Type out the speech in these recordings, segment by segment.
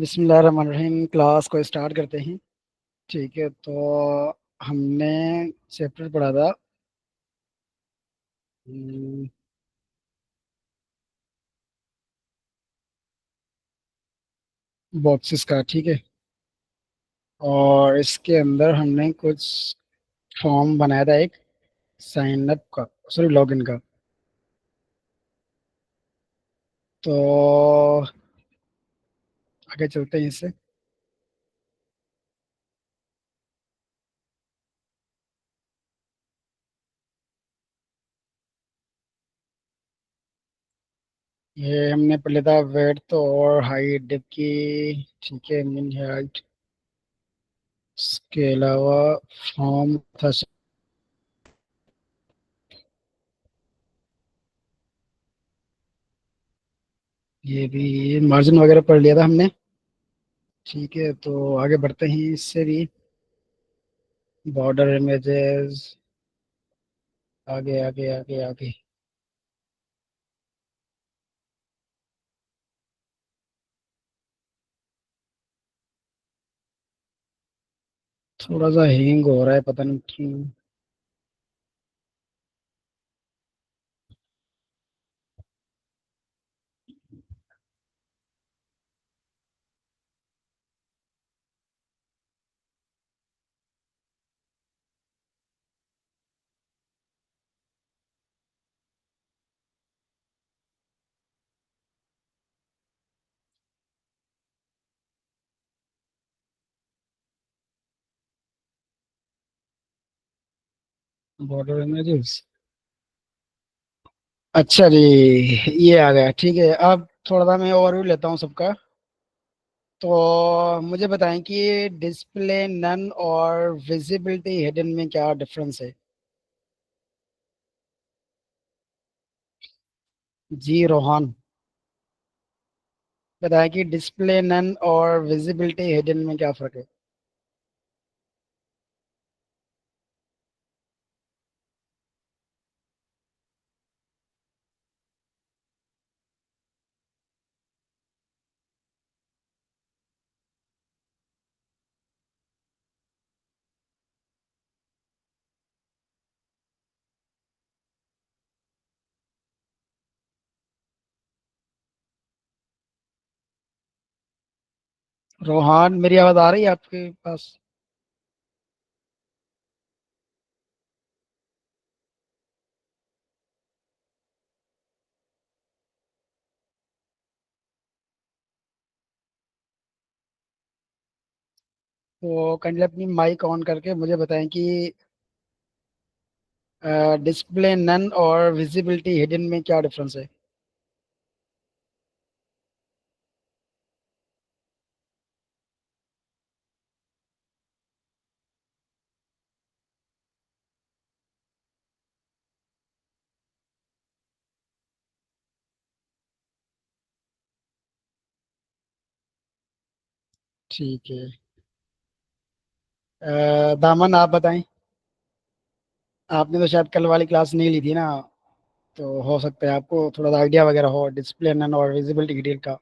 बिस्मिल्लाहिर्रहमानिर्रहीम। क्लास को स्टार्ट करते हैं। ठीक है, तो हमने चैप्टर पढ़ा था बॉक्सेस का। ठीक है, और इसके अंदर हमने कुछ फॉर्म बनाया था, एक साइन अप का, सॉरी लॉगिन का। तो आगे चलते हैं इससे। ये हमने पढ़ा था वेट और हाइट डेप की। ठीक है, मीन हाइट। इसके अलावा फॉर्म था, ये भी मार्जिन वगैरह पढ़ लिया था हमने। ठीक है, तो आगे बढ़ते हैं इससे भी। बॉर्डर इमेजेस, आगे आगे आगे आगे। थोड़ा सा हैंग हो रहा है, पता नहीं क्यों। Border images. अच्छा जी, ये आ गया। ठीक है, अब थोड़ा सा मैं ओवरव्यू लेता हूँ सबका। तो मुझे बताएं कि डिस्प्ले नन और विजिबिलिटी हिडन में क्या डिफरेंस है। जी रोहान, बताएं कि डिस्प्ले नन और विजिबिलिटी हिडन में क्या फर्क है। रोहान, मेरी आवाज आ रही है आपके पास? तो काइंडली अपनी माइक ऑन करके मुझे बताएं कि डिस्प्ले नन और विजिबिलिटी हिडन में क्या डिफरेंस है। ठीक है। दामन, आप बताएं। आपने तो शायद कल वाली क्लास नहीं ली थी ना, तो हो सकता है आपको थोड़ा सा आइडिया वगैरह हो डिस्प्ले नन और विजिबिलिटी हिडन का।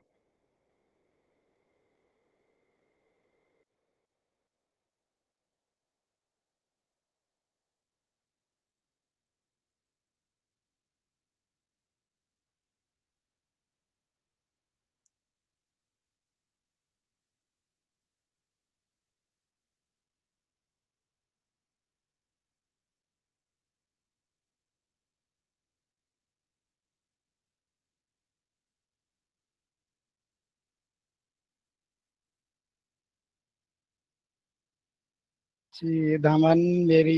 जी दामन, मेरी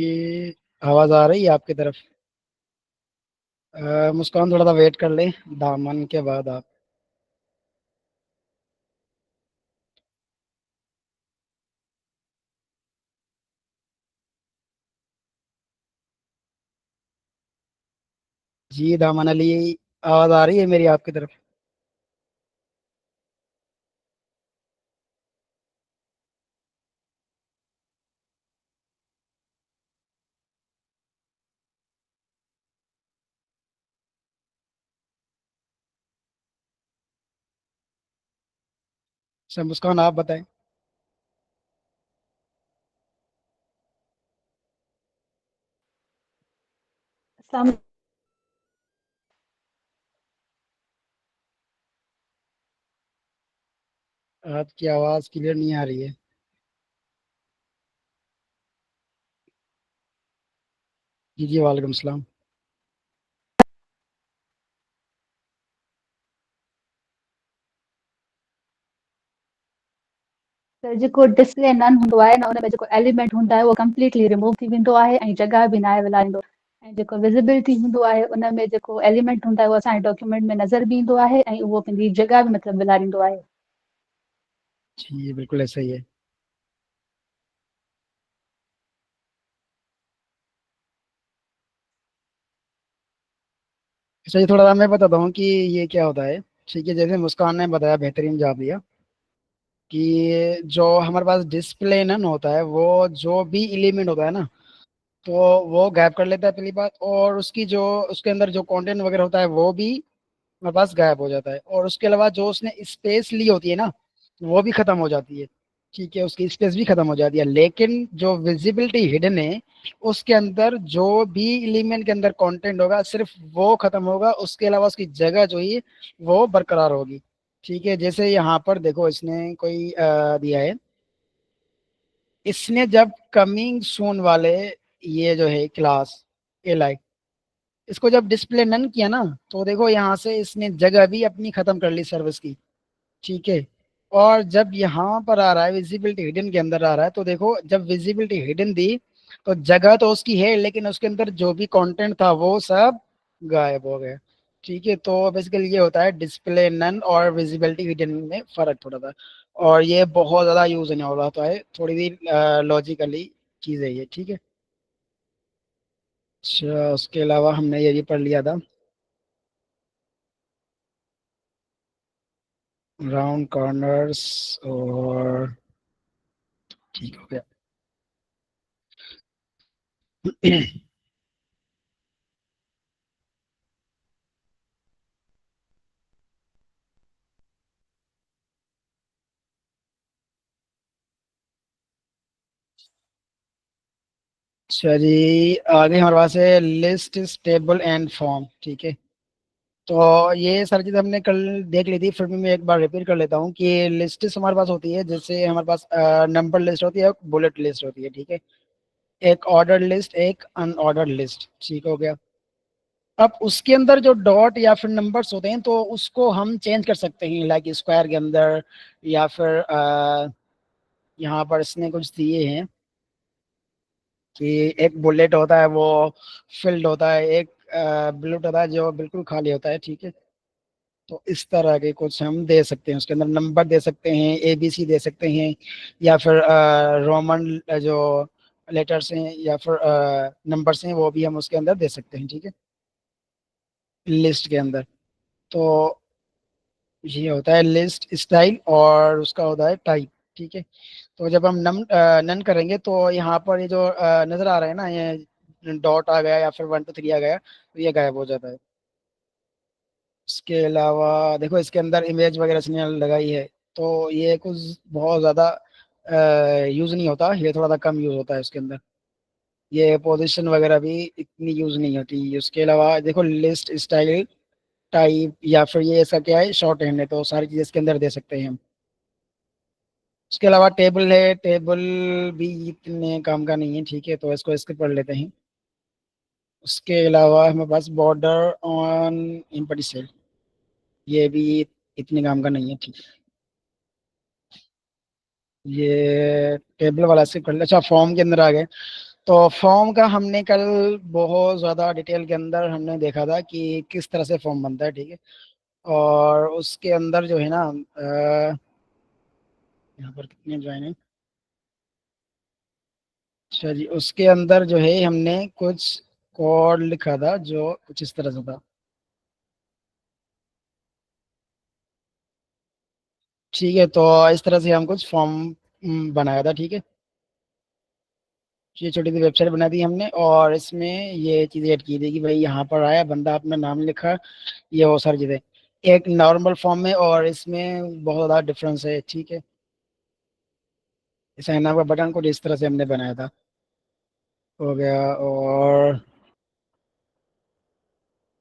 आवाज़ आ रही है आपकी तरफ? मुस्कान, थोड़ा सा वेट कर ले, दामन के बाद आप। जी दामन अली, आवाज़ आ रही है मेरी आपकी तरफ? सर मुस्कान आप बताएं। सम आपकी आवाज़ क्लियर नहीं आ रही है। जी जी, वालेकुम सलाम। त जेको डिस्प्ले नन हूंदो आहे न, हुन में जेको एलिमेंट हूंदा आहे उहो कंप्लीटली रिमूव थी वेंदो आहे ऐं जॻह बि न आहे विलाईंदो। ऐं जेको विज़िबिलिटी हूंदो आहे उन में जेको एलिमेंट हूंदो आहे उहो असांजे डॉक्यूमेंट में नज़र बि ईंदो आहे ऐं उहो पंहिंजी जॻह बि मतिलबु विलारींदो आहे। जी बिल्कुल ऐसा ही है। अच्छा, ये थोड़ा सा मैं बताता हूँ कि ये क्या होता है। ठीक है, जैसे मुस्कान ने बताया, बेहतरीन जवाब दिया कि जो हमारे पास डिस्प्ले नन होता है वो जो भी एलिमेंट होता है ना, तो वो गायब कर लेता है पहली बात। और उसकी जो उसके अंदर जो कंटेंट वगैरह होता है वो भी हमारे पास गायब हो जाता है। और उसके अलावा जो उसने स्पेस ली होती है ना, वो भी खत्म हो जाती है। ठीक है, उसकी स्पेस भी खत्म हो जाती है। लेकिन जो विजिबिलिटी हिडन है, उसके अंदर जो भी एलिमेंट के अंदर कंटेंट होगा सिर्फ वो खत्म होगा, उसके अलावा उसकी जगह जो है वो बरकरार होगी। ठीक है, जैसे यहाँ पर देखो, इसने कोई दिया है। इसने जब कमिंग सून वाले ये जो है क्लास एल, इसको जब डिस्प्ले नन किया ना, तो देखो यहाँ से इसने जगह भी अपनी खत्म कर ली सर्विस की। ठीक है। और जब यहाँ पर आ रहा है विजिबिलिटी हिडन के अंदर आ रहा है, तो देखो जब विजिबिलिटी हिडन दी तो जगह तो उसकी है, लेकिन उसके अंदर जो भी कंटेंट था वो सब गायब हो गया। ठीक है, तो बेसिकली ये होता है डिस्प्ले नन और विजिबिलिटी हिडन में फर्क थोड़ा सा। और ये बहुत ज्यादा यूज होने वाला होता है, थोड़ी सी लॉजिकली चीज है ये। ठीक है। अच्छा, उसके अलावा हमने ये भी पढ़ लिया था, राउंड कॉर्नर्स। और ठीक हो गया। अच्छा जी, आगे हमारे पास है लिस्ट, टेबल एंड फॉर्म। ठीक है, तो ये सारी चीज़ हमने कल देख ली थी, फिर भी मैं एक बार रिपीट कर लेता हूँ कि लिस्ट हमारे पास होती है, जैसे हमारे पास नंबर लिस्ट होती है, बुलेट लिस्ट होती है। ठीक है, एक ऑर्डर लिस्ट, एक अनऑर्डर लिस्ट। ठीक हो गया। अब उसके अंदर जो डॉट या फिर नंबर्स होते हैं, तो उसको हम चेंज कर सकते हैं, लाइक स्क्वायर के अंदर, या फिर यहाँ पर इसने कुछ दिए हैं कि एक बुलेट होता है वो फिल्ड होता है, एक बुलेट होता है जो बिल्कुल खाली होता है। ठीक है, तो इस तरह के कुछ हम दे सकते हैं, उसके अंदर नंबर दे सकते हैं, ABC दे सकते हैं, या फिर रोमन जो लेटर्स हैं या फिर नंबर्स हैं वो भी हम उसके अंदर दे सकते हैं। ठीक है, लिस्ट के अंदर। तो ये होता है लिस्ट स्टाइल और उसका होता है टाइप। ठीक है, तो जब हम नन करेंगे तो यहाँ पर ये जो नजर आ रहा है ना, ये डॉट आ गया या फिर 1 2 3 आ गया, तो ये गायब हो जाता है। इसके अलावा देखो, इसके अंदर इमेज वगैरह इसने लगाई है, तो ये कुछ बहुत ज़्यादा यूज़ नहीं होता, ये थोड़ा सा कम यूज़ होता है उसके अंदर। ये पोजीशन वगैरह भी इतनी यूज़ नहीं होती। उसके अलावा देखो, लिस्ट स्टाइल, टाइप, या फिर ये ऐसा क्या है, शॉर्ट हैंड है, तो सारी चीज़ें इसके अंदर दे सकते हैं हम। उसके अलावा टेबल है, टेबल भी इतने काम का नहीं है। ठीक है, तो इसको स्किप कर लेते हैं। उसके अलावा हमारे पास बॉर्डर ऑन एम्प्टी सेल, ये भी इतने काम का नहीं है। ठीक है, ये टेबल वाला स्किप कर ले। अच्छा, फॉर्म के अंदर आ गए, तो फॉर्म का हमने कल बहुत ज़्यादा डिटेल के अंदर हमने देखा था कि किस तरह से फॉर्म बनता है। ठीक है, और उसके अंदर जो है ना, यहाँ पर कितने ज्वाइन है। अच्छा जी, उसके अंदर जो है हमने कुछ कोड लिखा था जो कुछ इस तरह से था। ठीक है, तो इस तरह से हम कुछ फॉर्म बनाया था। ठीक है, ये छोटी सी वेबसाइट बना दी हमने, और इसमें ये चीज़ें ऐड की थी कि भाई यहाँ पर आया बंदा, अपना नाम लिखा, ये वो सारी चीज़ें। एक नॉर्मल फॉर्म में और इसमें बहुत ज़्यादा डिफरेंस है, ठीक है। इस नाम का बटन कुछ इस तरह से हमने बनाया था, हो गया। और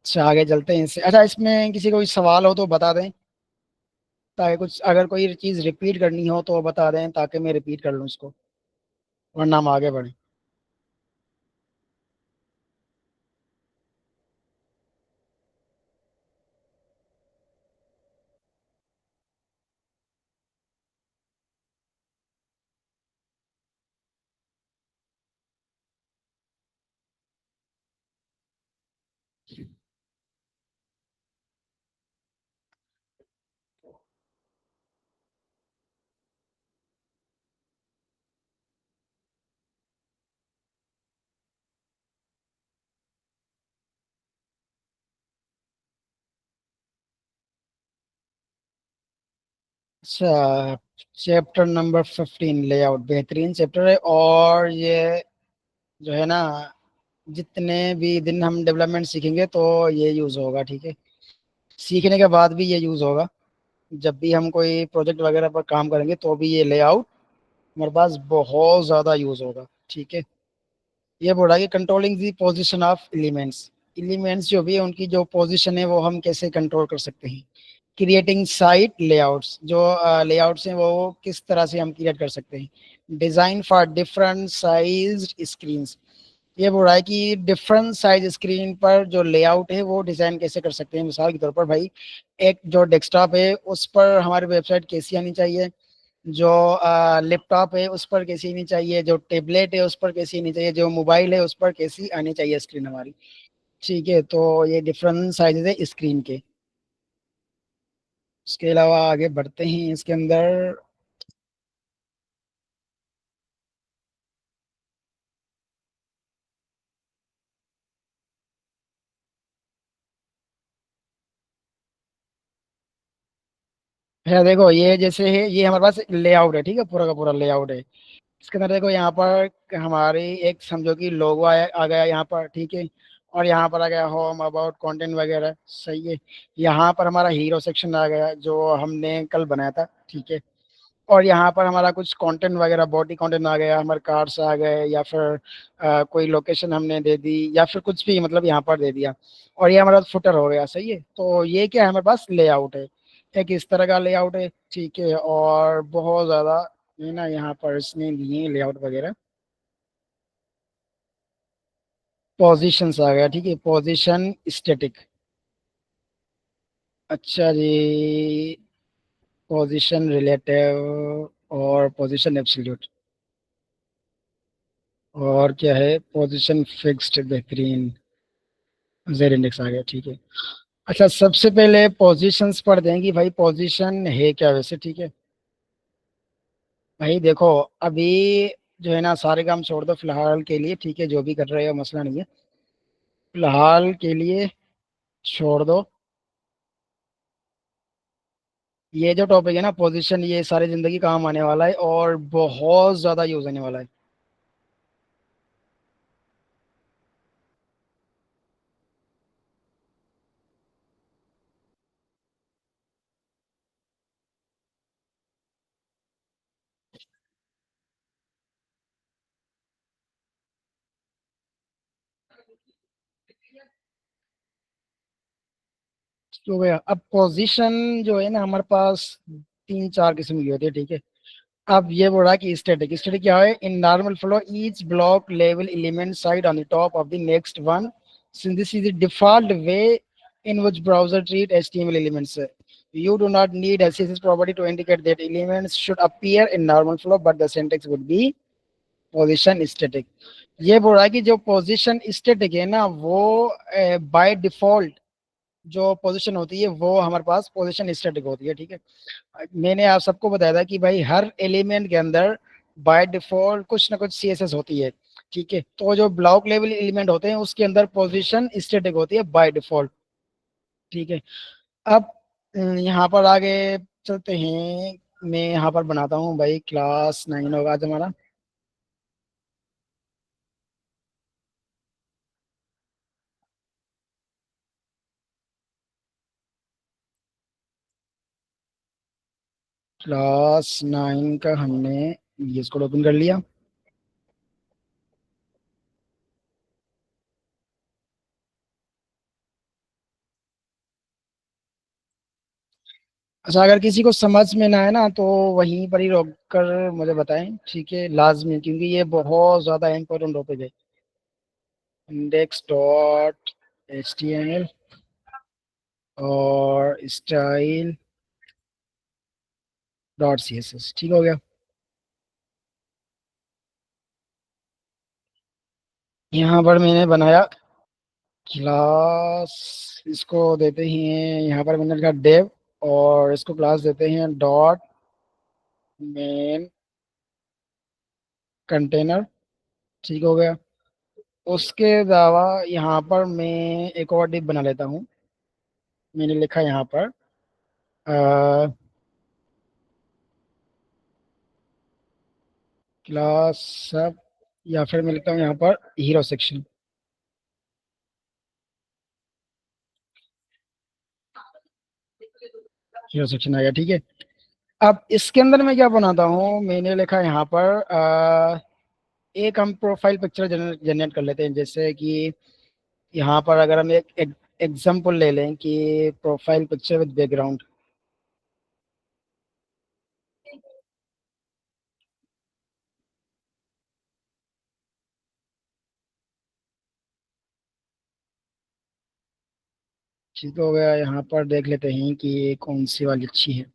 अच्छा, आगे चलते हैं इससे। अच्छा, इसमें किसी को कोई सवाल हो तो बता दें, ताकि कुछ अगर कोई चीज़ रिपीट करनी हो तो बता दें, ताकि मैं रिपीट कर लूँ इसको, वरना हम आगे बढ़ें। अच्छा, चैप्टर नंबर 15 लेआउट बेहतरीन चैप्टर है। और ये जो है ना, जितने भी दिन हम डेवलपमेंट सीखेंगे तो ये यूज़ होगा, ठीक है। सीखने के बाद भी ये यूज़ होगा, जब भी हम कोई प्रोजेक्ट वगैरह पर काम करेंगे तो भी ये लेआउट हमारे पास बहुत ज़्यादा यूज़ होगा, ठीक है। ये बोल रहा है कि controlling the position of elements, elements जो भी है उनकी जो पोजीशन है वो हम कैसे कंट्रोल कर सकते हैं। क्रिएटिंग साइट लेआउट्स, जो लेआउट्स हैं वो किस तरह से हम क्रिएट कर सकते हैं। Design for different size screens, ये बोल रहा है कि डिफरेंट साइज स्क्रीन पर जो लेआउट है वो डिज़ाइन कैसे कर सकते हैं। मिसाल के तौर पर भाई, एक जो डेस्कटॉप है उस पर हमारी वेबसाइट कैसी आनी चाहिए, जो लैपटॉप है उस पर कैसी आनी चाहिए, जो टेबलेट है उस पर कैसी आनी चाहिए, जो मोबाइल है उस पर कैसी आनी चाहिए स्क्रीन हमारी, ठीक है। तो ये डिफरेंट साइजेस है स्क्रीन के। इसके अलावा आगे बढ़ते हैं इसके अंदर। है देखो, ये जैसे है, ये हमारे पास लेआउट है, ठीक है, पूरा का पूरा लेआउट है। इसके अंदर देखो, यहाँ पर हमारी एक समझो कि लोगो आया आ गया यहाँ पर, ठीक है। और यहाँ पर आ गया होम, अबाउट, कंटेंट वगैरह, सही है। यहाँ पर हमारा हीरो सेक्शन आ गया जो हमने कल बनाया था, ठीक है। और यहाँ पर हमारा कुछ कंटेंट वगैरह, बॉडी कंटेंट आ गया, हमारे कार्ड्स आ गए, या फिर कोई लोकेशन हमने दे दी, या फिर कुछ भी मतलब यहाँ पर दे दिया। और ये हमारा फुटर हो गया, सही है। तो ये क्या है, हमारे पास लेआउट है, एक इस तरह का लेआउट है, ठीक है। और बहुत ज़्यादा है ना, यहाँ पर इसने दिए लेआउट वगैरह। पोजीशंस आ गया, ठीक है, पोजीशन स्टैटिक। अच्छा जी, पोजीशन रिलेटिव और पोजीशन एब्सोल्यूट, और क्या है, पोजीशन फिक्स्ड, बेहतरीन। जेड इंडेक्स आ गया, ठीक है। अच्छा, सबसे पहले पोजीशंस पढ़ देंगे भाई, पोजीशन है क्या वैसे, ठीक है। भाई देखो, अभी जो है ना, सारे काम छोड़ दो फिलहाल के लिए, ठीक है, जो भी कर रहे हो मसला नहीं है, फिलहाल के लिए छोड़ दो। ये जो टॉपिक है ना पोजीशन, ये सारी जिंदगी काम आने वाला है और बहुत ज्यादा यूज होने वाला है। तो गया, अब पोजीशन जो है ना हमारे पास तीन चार किस्म की होती है, ठीक है। अब ये बोल रहा है कि स्टैटिक, स्टैटिक क्या है, in normal flow each block level element side on the top of the next one, since this is the default way in which browser treat HTML elements. You do not need a CSS property to indicate that elements should appear in normal flow, but the syntax would be position static. ये बोल रहा है कि जो position static है ना, वो by default जो पोजीशन होती है वो हमारे पास पोजीशन स्टैटिक होती है, ठीक है। मैंने आप सबको बताया था कि भाई हर एलिमेंट के अंदर बाय डिफॉल्ट कुछ ना कुछ सीएसएस होती है, ठीक है। तो जो ब्लॉक लेवल एलिमेंट होते हैं उसके अंदर पोजीशन स्टैटिक होती है बाय डिफॉल्ट, ठीक है। अब यहाँ पर आगे चलते हैं। मैं यहाँ पर बनाता हूँ भाई, क्लास 9 होगा आज हमारा। क्लास 9 का हमने ये इसको ओपन कर लिया। अच्छा, अगर किसी को समझ में ना आए ना तो वहीं पर ही रोक कर मुझे बताएं, ठीक है, लाजमी, क्योंकि ये बहुत ज़्यादा इंपॉर्टेंट टॉपिक है। Index dot H T M L और style dot C S S, ठीक हो गया। यहाँ पर मैंने बनाया क्लास, इसको देते ही हैं, यहाँ पर मैंने लिखा डेव, और इसको क्लास देते हैं डॉट मेन कंटेनर, ठीक हो गया। उसके अलावा यहाँ पर मैं एक और डिप बना लेता हूँ। मैंने लिखा यहाँ पर क्लास सब, या फिर मैं लिखता हूँ यहाँ पर हीरो सेक्शन। हीरो सेक्शन आ गया, ठीक है। अब इसके अंदर मैं क्या बनाता हूँ, मैंने लिखा यहाँ पर एक हम प्रोफाइल पिक्चर जनरेट कर लेते हैं। जैसे कि यहाँ पर अगर हम एक एग्जांपल ले लें कि प्रोफाइल पिक्चर विद बैकग्राउंड, ठीक हो गया। यहाँ पर देख लेते हैं कि कौन सी वाली अच्छी है।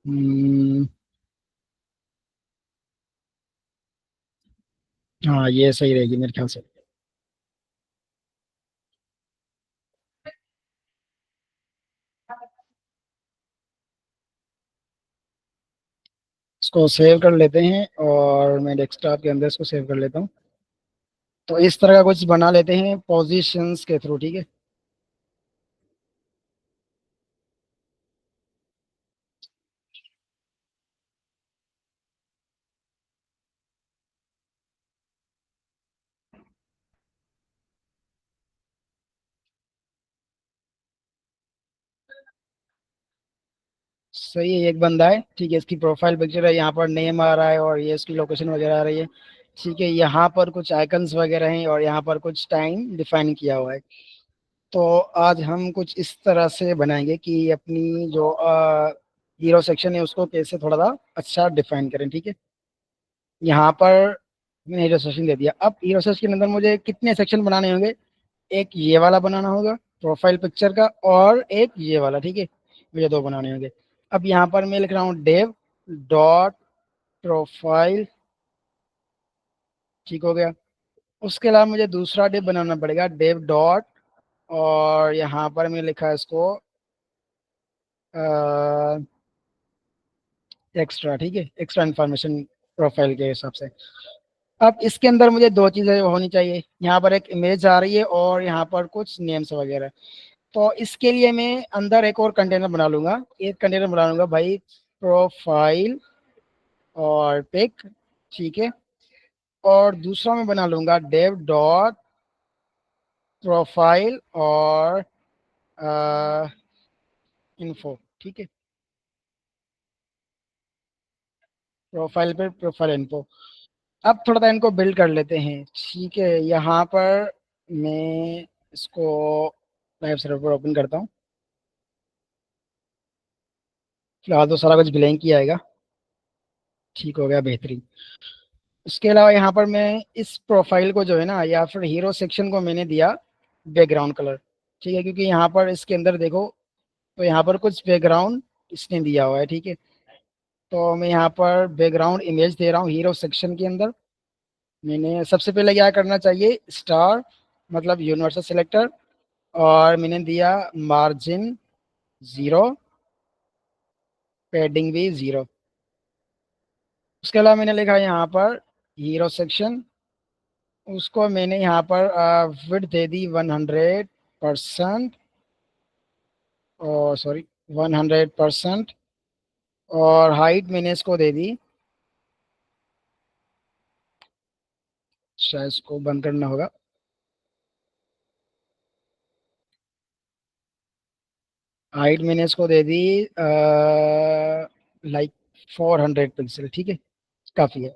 हम्म, हाँ, ये सही रहेगी मेरे ख्याल से। इसको सेव कर लेते हैं और मैं डेस्कटॉप के अंदर इसको सेव कर लेता हूँ। तो इस तरह का कुछ बना लेते हैं पोजीशंस के थ्रू, ठीक है। सही है, एक बंदा है, ठीक है, इसकी प्रोफाइल पिक्चर है, यहाँ पर नेम आ रहा है और ये इसकी लोकेशन वगैरह आ रही है, ठीक है। यहाँ पर कुछ आइकन्स वगैरह हैं और यहाँ पर कुछ टाइम डिफाइन किया हुआ है। तो आज हम कुछ इस तरह से बनाएंगे कि अपनी जो हीरो सेक्शन है उसको कैसे थोड़ा सा अच्छा डिफाइन करें, ठीक है। यहाँ पर मैंने हीरो सेक्शन दे दिया। अब हीरो सेक्शन के अंदर मुझे कितने सेक्शन बनाने होंगे, एक ये वाला बनाना होगा प्रोफाइल पिक्चर का, और एक ये वाला, ठीक है, मुझे दो बनाने होंगे। अब यहाँ पर मैं लिख रहा हूँ डेव डॉट प्रोफाइल, ठीक हो गया। उसके अलावा मुझे दूसरा डेव बनाना पड़ेगा, डेव डॉट, और यहाँ पर मैंने लिखा है इसको एक्स्ट्रा, ठीक है, एक्स्ट्रा इन्फॉर्मेशन प्रोफाइल के हिसाब से। अब इसके अंदर मुझे दो चीज़ें होनी चाहिए, यहाँ पर एक इमेज आ रही है और यहाँ पर कुछ नेम्स वगैरह। तो इसके लिए मैं अंदर एक और कंटेनर बना लूंगा, एक कंटेनर बना लूंगा भाई, प्रोफाइल और पिक, ठीक है। और दूसरा मैं बना लूंगा डेव डॉट प्रोफाइल और इन्फो, ठीक है, प्रोफाइल पे प्रोफाइल इन्फो। अब थोड़ा सा इनको बिल्ड कर लेते हैं, ठीक है। यहाँ पर मैं इसको लाइव सर्वर ओपन करता हूँ। फिलहाल तो सारा कुछ ब्लैंक ही आएगा, ठीक हो गया, बेहतरीन। इसके अलावा यहाँ पर मैं इस प्रोफाइल को जो है ना, या फिर हीरो सेक्शन को मैंने दिया बैकग्राउंड कलर, ठीक है, क्योंकि यहाँ पर इसके अंदर देखो तो यहाँ पर कुछ बैकग्राउंड इसने दिया हुआ है, ठीक है। तो मैं यहाँ पर बैकग्राउंड इमेज दे रहा हूँ हीरो सेक्शन के अंदर। मैंने सबसे पहले क्या करना चाहिए, स्टार मतलब यूनिवर्सल सिलेक्टर, और मैंने दिया मार्जिन 0, पैडिंग भी 0। उसके अलावा मैंने लिखा यहाँ पर हीरो सेक्शन, उसको मैंने यहाँ पर विड्थ दे दी 100%, और सॉरी 100%, और हाइट मैंने इसको दे दी, शायद इसको बंद करना होगा, हाइट मैंने इसको दे दी लाइक 400 पिक्सल, ठीक है, काफ़ी है।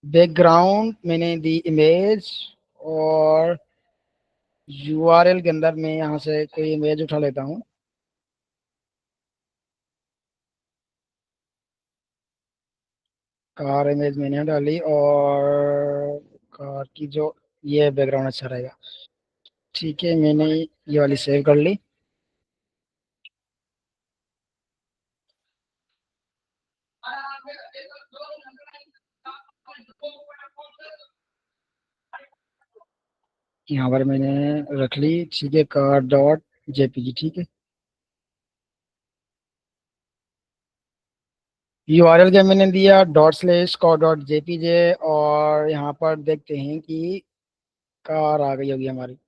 बैकग्राउंड मैंने दी इमेज, और यूआरएल के अंदर मैं यहाँ से कोई इमेज उठा लेता हूँ। कार इमेज मैंने डाली, और कार की जो ये बैकग्राउंड अच्छा रहेगा। ठीक है, मैंने ये वाली सेव कर ली। यहाँ पर मैंने रख ली, ठीक है, कार डॉट जेपीजी, ठीक है। यूआरएल क्या मैंने दिया, ./car.jpj, और यहाँ पर देखते हैं कि कार आ गई होगी हमारी।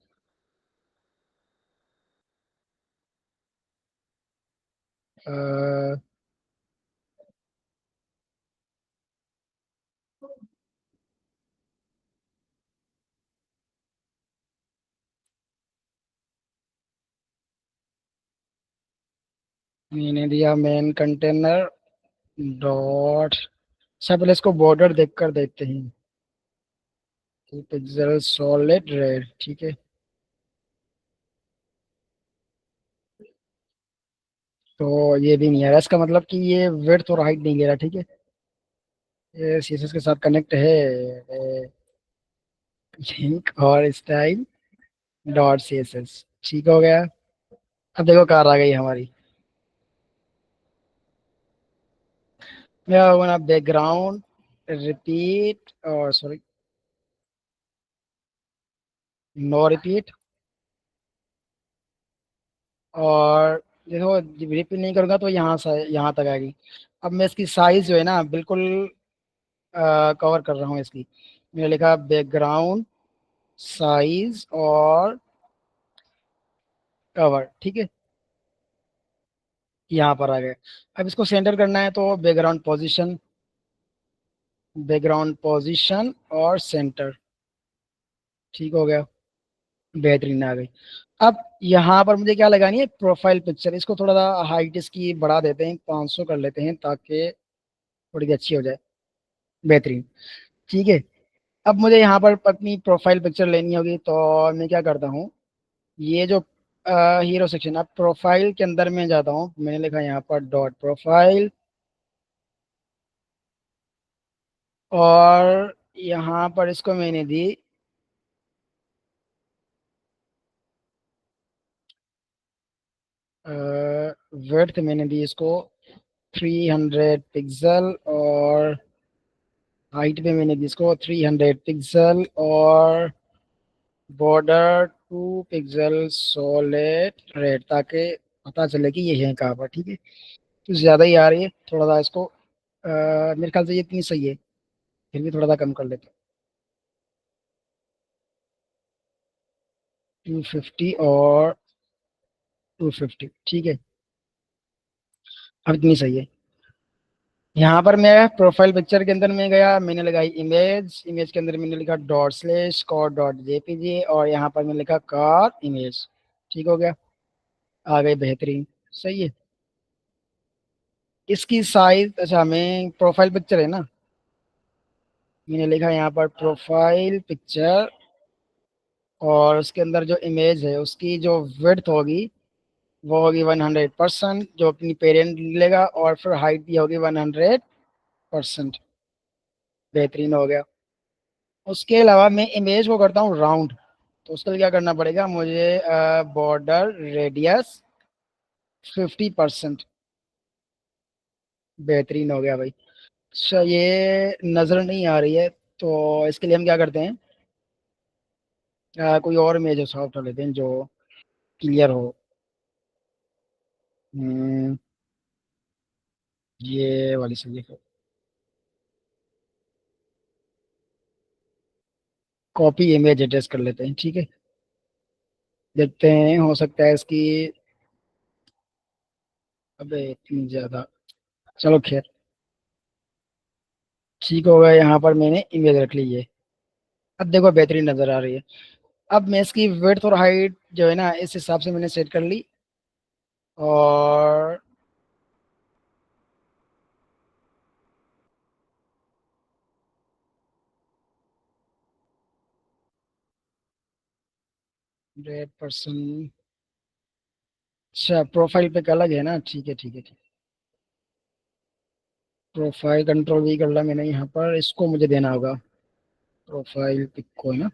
अ, मैंने दिया मेन कंटेनर डॉट, अच्छा पहले इसको बॉर्डर देख कर देखते हैं। पिक्सल सॉलिड रेड, ठीक है। तो ये भी नहीं आ रहा, इसका मतलब कि ये विड्थ और हाइट नहीं ले रहा, ठीक है। ये सीएसएस के साथ कनेक्ट है, लिंक और स्टाइल डॉट सीएसएस, ठीक हो गया। अब देखो कार आ गई हमारी। मैं बना बैकग्राउंड रिपीट, और सॉरी, नो रिपीट, और देखो रिपीट नहीं करूंगा तो यहाँ से यहाँ तक आएगी। अब मैं इसकी साइज जो है ना बिल्कुल कवर कर रहा हूँ इसकी। मैंने लिखा बैकग्राउंड साइज और कवर, ठीक है, यहाँ पर आ गए। अब इसको सेंटर करना है तो बैकग्राउंड पोजीशन और सेंटर, ठीक हो गया, बेहतरीन आ गई। अब यहाँ पर मुझे क्या लगानी है, प्रोफाइल पिक्चर। इसको थोड़ा सा हाइट इसकी बढ़ा देते हैं, 500 कर लेते हैं ताकि थोड़ी सी अच्छी हो जाए, बेहतरीन, ठीक है। अब मुझे यहाँ पर अपनी प्रोफाइल पिक्चर लेनी होगी, तो मैं क्या करता हूँ, ये जो हीरो सेक्शन, अब प्रोफाइल के अंदर में जाता हूँ, मैंने लिखा यहाँ पर डॉट प्रोफाइल, और यहाँ पर इसको मैंने दी विड्थ, मैंने दी इसको 300 पिक्सल, और हाइट पे मैंने दी इसको 300 पिक्सल, और बॉर्डर 2 पिक्सल सॉलिड रेड, ताकि पता चले कि ये है कहाँ पर, ठीक है। तो ज़्यादा ही आ रही है, थोड़ा सा इसको मेरे ख्याल से ये इतनी सही है, फिर भी थोड़ा सा कम कर लेते हैं, 250 और 250, ठीक है। अब इतनी सही है। यहाँ पर मैं प्रोफाइल पिक्चर के अंदर में गया, मैंने लगाई इमेज, इमेज के अंदर मैंने लिखा ./car.jpg, और यहाँ पर मैंने लिखा कार इमेज, ठीक हो गया, आ गई, बेहतरीन, सही है। इसकी साइज, अच्छा मैं प्रोफाइल पिक्चर है ना, मैंने लिखा यहाँ पर प्रोफाइल पिक्चर, और उसके अंदर जो इमेज है उसकी जो विड्थ होगी वो होगी 100%, जो अपनी पेरेंट लेगा, और फिर हाइट भी होगी 100%, बेहतरीन हो गया। उसके अलावा मैं इमेज को करता हूँ राउंड, तो उसके लिए क्या करना पड़ेगा मुझे, बॉर्डर रेडियस 50%, बेहतरीन हो गया भाई। अच्छा ये नज़र नहीं आ रही है, तो इसके लिए हम क्या करते हैं, कोई और इमेज सॉफ्ट कर लेते हैं जो क्लियर हो। हम्म, ये वाली सही है, कॉपी इमेज एड्रेस कर लेते हैं, ठीक है। देखते हैं, हो सकता है इसकी, अबे इतनी ज़्यादा, चलो खैर, ठीक हो गया। यहाँ पर मैंने इमेज रख ली है, अब देखो बेहतरीन नज़र आ रही है। अब मैं इसकी विड्थ और हाइट जो है ना इस हिसाब से मैंने सेट कर ली, और रेड पर्सन, अच्छा प्रोफाइल पे अलग है ना, ठीक है ठीक है ठीक है। प्रोफाइल कंट्रोल भी कर ला मैंने, यहाँ पर इसको मुझे देना होगा प्रोफाइल पिक को, है ना।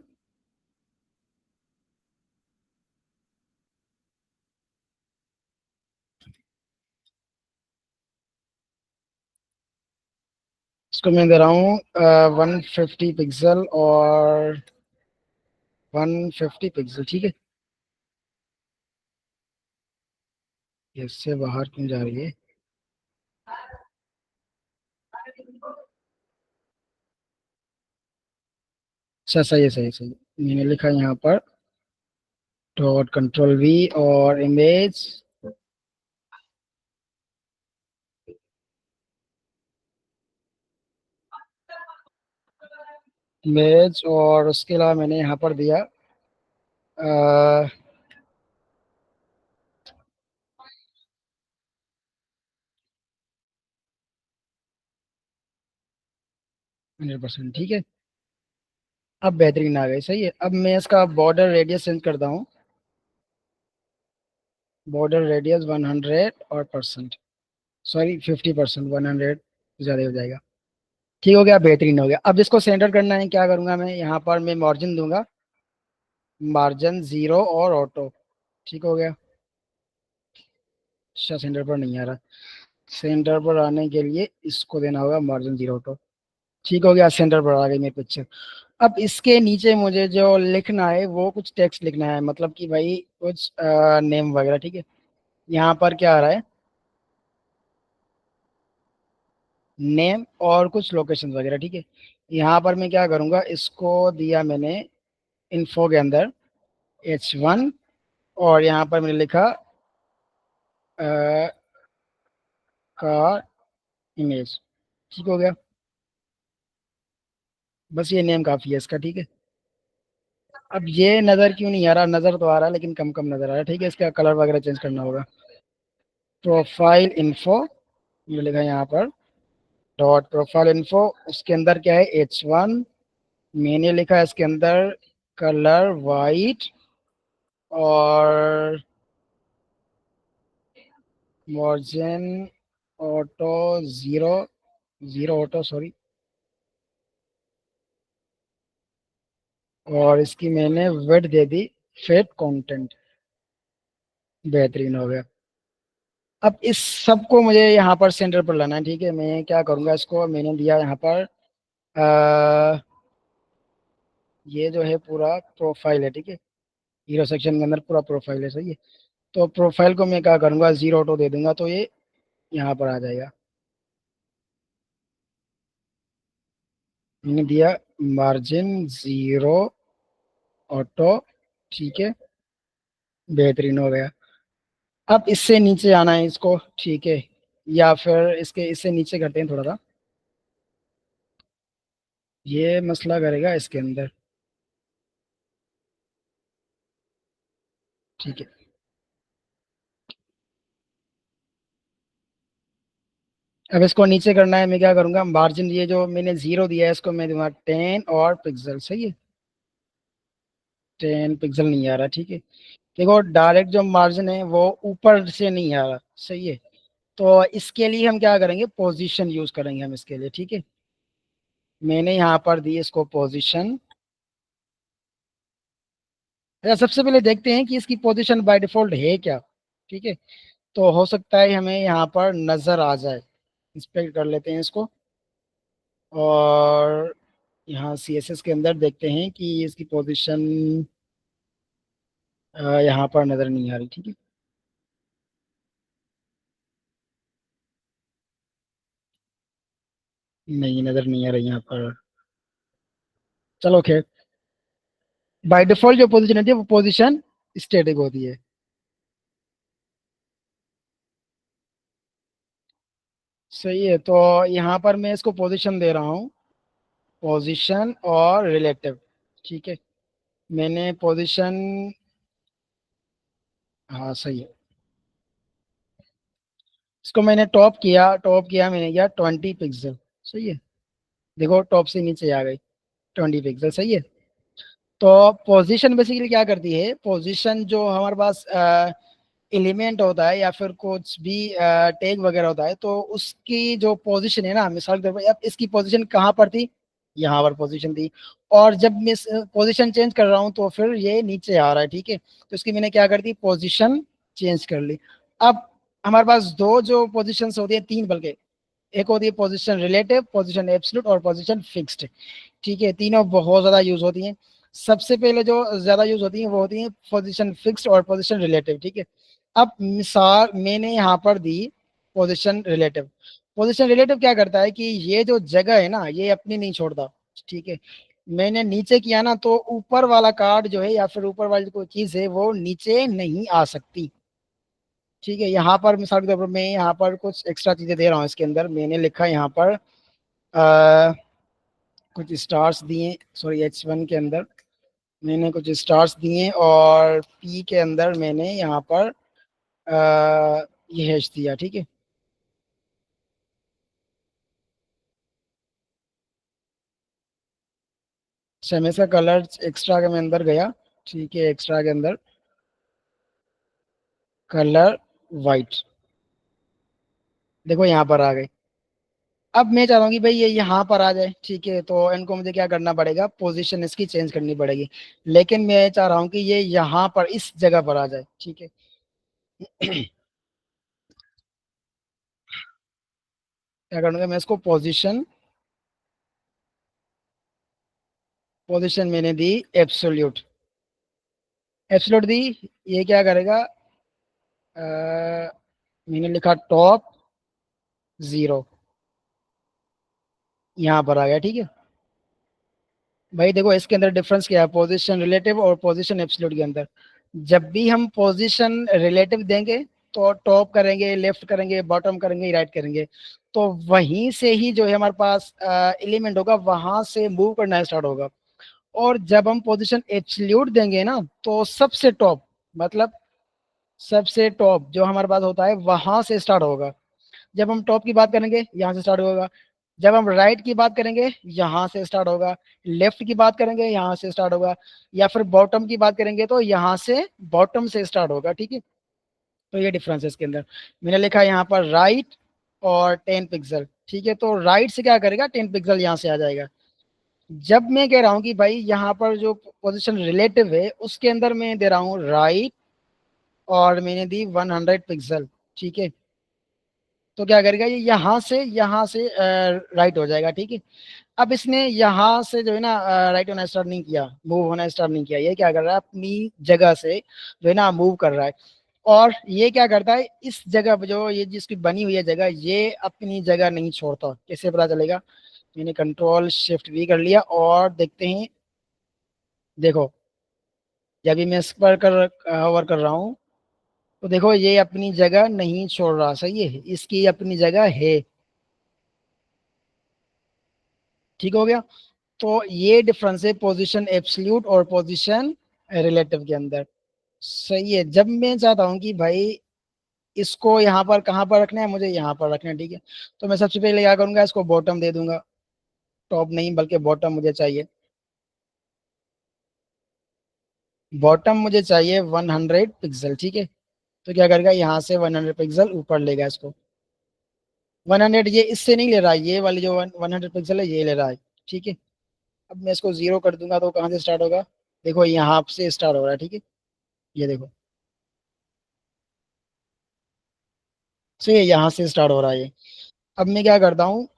इसको मैं दे रहा हूँ 150 पिक्सल और 150 पिक्सल, ठीक है। इससे बाहर क्यों जा रही है? अच्छा सही है सही है सही है। मैंने लिखा यहाँ पर डॉट कंट्रोल वी और इमेज और उसके अलावा मैंने यहाँ पर दिया 100%, ठीक है। अब बेहतरीन आ गई, सही है। अब मैं इसका बॉर्डर रेडियस चेंज करता हूँ, बॉर्डर रेडियस 100 और परसेंट, सॉरी 50%, 100 ज़्यादा हो जाएगा। ठीक हो गया, बेहतरीन हो गया। अब इसको सेंटर करना है, क्या करूंगा मैं, यहाँ पर मैं मार्जिन दूंगा, मार्जिन 0 और ऑटो, ठीक हो गया। अच्छा सेंटर पर नहीं आ रहा, सेंटर पर आने के लिए इसको देना होगा मार्जिन 0 ऑटो, ठीक हो गया। सेंटर पर आ गई मेरी पिक्चर। अब इसके नीचे मुझे जो लिखना है वो कुछ टेक्स्ट लिखना है, मतलब कि भाई कुछ नेम वगैरह, ठीक है। यहाँ पर क्या आ रहा है, नेम और कुछ लोकेशन वगैरह, ठीक है। यहाँ पर मैं क्या करूँगा, इसको दिया मैंने इन्फो के अंदर H1, और यहाँ पर मैंने लिखा का इमेज, ठीक हो गया। बस ये नेम काफ़ी है इसका, ठीक है। अब ये नज़र क्यों नहीं आ रहा, नज़र तो आ रहा है लेकिन कम कम नज़र आ रहा है, ठीक है। इसका कलर वगैरह चेंज करना होगा। प्रोफाइल इन्फो, ये लिखा है यहाँ पर डॉट प्रोफाइल इन्फो, उसके अंदर क्या है H1, मैंने लिखा है इसके अंदर कलर वाइट और मार्जिन ऑटो 0, 0 ऑटो सॉरी, और इसकी मैंने विड्थ दे दी फिट कंटेंट, बेहतरीन हो गया। अब इस सब को मुझे यहाँ पर सेंटर पर लाना है, ठीक है। मैं क्या करूँगा, इसको मैंने दिया यहाँ पर अ, ये जो है पूरा प्रोफाइल है, ठीक है। हीरो सेक्शन के अंदर पूरा प्रोफाइल है, सही है। तो प्रोफाइल को मैं क्या करूँगा, 0 ऑटो दे दूंगा, तो ये यहाँ पर आ जाएगा। मैंने दिया मार्जिन 0 ऑटो, ठीक है, बेहतरीन हो गया। अब इससे नीचे आना है इसको, ठीक है, या फिर इसके इससे नीचे करते हैं थोड़ा सा, ये मसला करेगा इसके अंदर, ठीक है। अब इसको नीचे करना है, मैं क्या करूंगा, मार्जिन ये जो मैंने 0 दिया है इसको मैं दूंगा 10 और पिक्सल, सही है। 10 पिक्सल नहीं आ रहा, ठीक है। देखो डायरेक्ट जो मार्जिन है वो ऊपर से नहीं आ रहा, सही है। तो इसके लिए हम क्या करेंगे, पोजीशन यूज करेंगे हम इसके लिए, ठीक है। मैंने यहाँ पर दी इसको पोजीशन। अच्छा सबसे पहले देखते हैं कि इसकी पोजीशन बाय डिफॉल्ट है क्या, ठीक है। तो हो सकता है हमें यहाँ पर नजर आ जाए, इंस्पेक्ट कर लेते हैं इसको, और यहाँ CSS के अंदर देखते हैं कि इसकी पोजीशन यहाँ पर नजर नहीं आ रही, ठीक है। नहीं नजर नहीं आ रही यहाँ पर, चलो खैर। बाय डिफॉल्ट जो पोजीशन होती है वो पोजीशन स्टैटिक होती है। सही है, तो यहाँ पर मैं इसको पोजीशन दे रहा हूँ, पोजीशन और रिलेटिव, ठीक है। मैंने पोजीशन, हाँ सही है। इसको मैंने टॉप किया मैंने किया 20 पिक्सल। सही है, देखो टॉप से नीचे आ गई 20 पिक्सल। सही है, तो पोजीशन बेसिकली क्या करती है, पोजीशन जो हमारे पास एलिमेंट होता है या फिर कुछ भी टैग वगैरह होता है, तो उसकी जो पोजीशन है ना, मिसाल के तौर पर अब इसकी पोजीशन कहाँ पर थी, यहाँ पर पोजीशन थी, और जब मैं पोजीशन चेंज कर रहा हूँ तो फिर ये नीचे आ रहा है। ठीक है, तो इसकी मैंने क्या कर दी, पोजीशन चेंज कर ली। अब हमारे पास दो जो पोजीशंस होती है, तीन बल्कि, एक होती है पोजीशन रिलेटिव, पोजीशन एब्सोल्यूट और पोजीशन फिक्स्ड। ठीक है, तीनों बहुत ज्यादा यूज होती हैं। सबसे पहले जो ज्यादा यूज होती है वो होती है पोजीशन फिक्स्ड और पोजीशन रिलेटिव। ठीक है, अब मिसाल मैंने यहाँ पर दी पोजीशन रिलेटिव। पोजीशन रिलेटिव क्या करता है कि ये जो जगह है ना, ये अपनी नहीं छोड़ता। ठीक है, मैंने नीचे किया ना, तो ऊपर वाला कार्ड जो है या फिर ऊपर वाली कोई चीज है वो नीचे नहीं आ सकती। ठीक है, यहाँ पर मिसाल के तौर पर मैं यहाँ पर कुछ एक्स्ट्रा चीजें दे रहा हूँ, इसके अंदर मैंने लिखा यहाँ पर कुछ स्टार्स दिए, सॉरी H1 के अंदर मैंने कुछ स्टार्स दिए, और P के अंदर मैंने यहाँ पर ये हैश दिया। ठीक है, अच्छा इसका कलर एक्स्ट्रा के में अंदर गया। ठीक है, एक्स्ट्रा के अंदर कलर वाइट, देखो यहाँ पर आ गई। अब मैं चाह रहा हूँ कि भाई ये यहाँ पर आ जाए। ठीक है, तो इनको मुझे क्या करना पड़ेगा, पोजीशन इसकी चेंज करनी पड़ेगी, लेकिन मैं चाह रहा हूँ कि ये यहाँ पर इस जगह पर आ जाए। ठीक है, क्या करूँगा मैं, इसको पोजीशन मैंने दी एब्सोल्यूट। एब्सोल्यूट दी, ये क्या करेगा, मैंने लिखा टॉप 0, यहाँ पर आ गया। ठीक है भाई, देखो इसके अंदर डिफरेंस क्या है, पोजीशन रिलेटिव और पोजीशन एब्सोल्यूट के अंदर। जब भी हम पोजीशन रिलेटिव देंगे तो टॉप करेंगे, लेफ्ट करेंगे, बॉटम करेंगे, राइट करेंगे, तो वहीं से ही जो है हमारे पास एलिमेंट होगा वहां से मूव करना स्टार्ट होगा। और जब हम पोजीशन एब्सोल्यूट देंगे ना, तो सबसे टॉप, मतलब सबसे टॉप जो हमारे पास होता है वहां से स्टार्ट होगा। जब हम टॉप की बात करेंगे यहाँ से स्टार्ट होगा, जब हम राइट की बात करेंगे यहाँ से स्टार्ट होगा, लेफ्ट की बात करेंगे यहाँ से स्टार्ट होगा, या फिर बॉटम की बात करेंगे तो यहाँ से बॉटम से स्टार्ट होगा। ठीक है, तो ये डिफरेंस है इसके अंदर। मैंने लिखा है यहाँ पर राइट और 10 पिक्सल। ठीक है, तो राइट से क्या करेगा, 10 पिक्सल यहाँ से आ जाएगा। जब मैं कह रहा हूँ कि भाई यहाँ पर जो पोजिशन रिलेटिव है उसके अंदर मैं दे रहा हूँ राइट, और मैंने दी 100 पिक्सल। ठीक है, तो क्या करेगा, ये यहाँ से राइट हो जाएगा। ठीक है, अब इसने यहाँ से जो है ना राइट होना स्टार्ट नहीं किया, मूव होना स्टार्ट नहीं किया, ये क्या कर रहा है, अपनी जगह से जो है ना मूव कर रहा है। और ये क्या करता है, इस जगह पे जो ये जिसकी बनी हुई है जगह, ये अपनी जगह नहीं छोड़ता। कैसे पता चलेगा, मैंने कंट्रोल शिफ्ट वी कर लिया और देखते हैं। देखो जब भी मैं इस पर कर होवर कर रहा हूँ, तो देखो ये अपनी जगह नहीं छोड़ रहा। सही है, इसकी अपनी जगह है। ठीक हो गया, तो ये डिफरेंस है पोजीशन एब्सोल्यूट और पोजीशन रिलेटिव के अंदर। सही है, जब मैं चाहता हूँ कि भाई इसको यहाँ पर कहाँ पर रखना है, मुझे यहाँ पर रखना है। ठीक है, तो मैं सबसे पहले क्या करूंगा, इसको बॉटम दे दूंगा, टॉप नहीं बल्कि बॉटम मुझे चाहिए। बॉटम मुझे चाहिए 100 पिक्सल। ठीक है, तो क्या करेगा, यहाँ से 100 पिक्सल ऊपर लेगा इसको। 100 ये इससे नहीं ले रहा है, ये वाली जो 100 पिक्सल है ये ले रहा है। ठीक है, अब मैं इसको 0 कर दूंगा तो कहाँ से स्टार्ट होगा, देखो यहाँ से स्टार्ट हो रहा है। ठीक है, ये देखो, सही है, यहाँ से स्टार्ट हो रहा है ये। अब मैं क्या करता हूँ,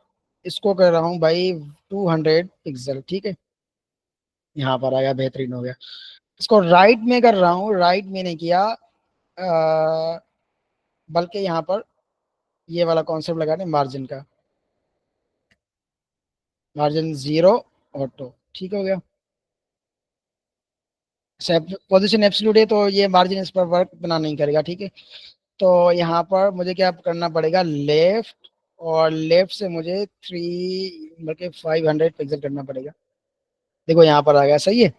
इसको कर रहा हूँ भाई 200 पिक्सल। ठीक है, यहाँ पर आ गया, बेहतरीन हो गया। इसको राइट में कर रहा हूँ, राइट मैंने किया बल्कि यहाँ पर ये वाला कॉन्सेप्ट लगा दें, मार्जिन का, मार्जिन 0 ऑटो। ठीक हो गया, पोजीशन एब्सोल्यूट है तो ये मार्जिन इस पर वर्क बना नहीं करेगा। ठीक है, तो यहाँ पर मुझे क्या करना पड़ेगा, लेफ्ट, और लेफ्ट से मुझे 500 पिक्सल करना पड़ेगा। देखो यहाँ पर आ गया। सही है,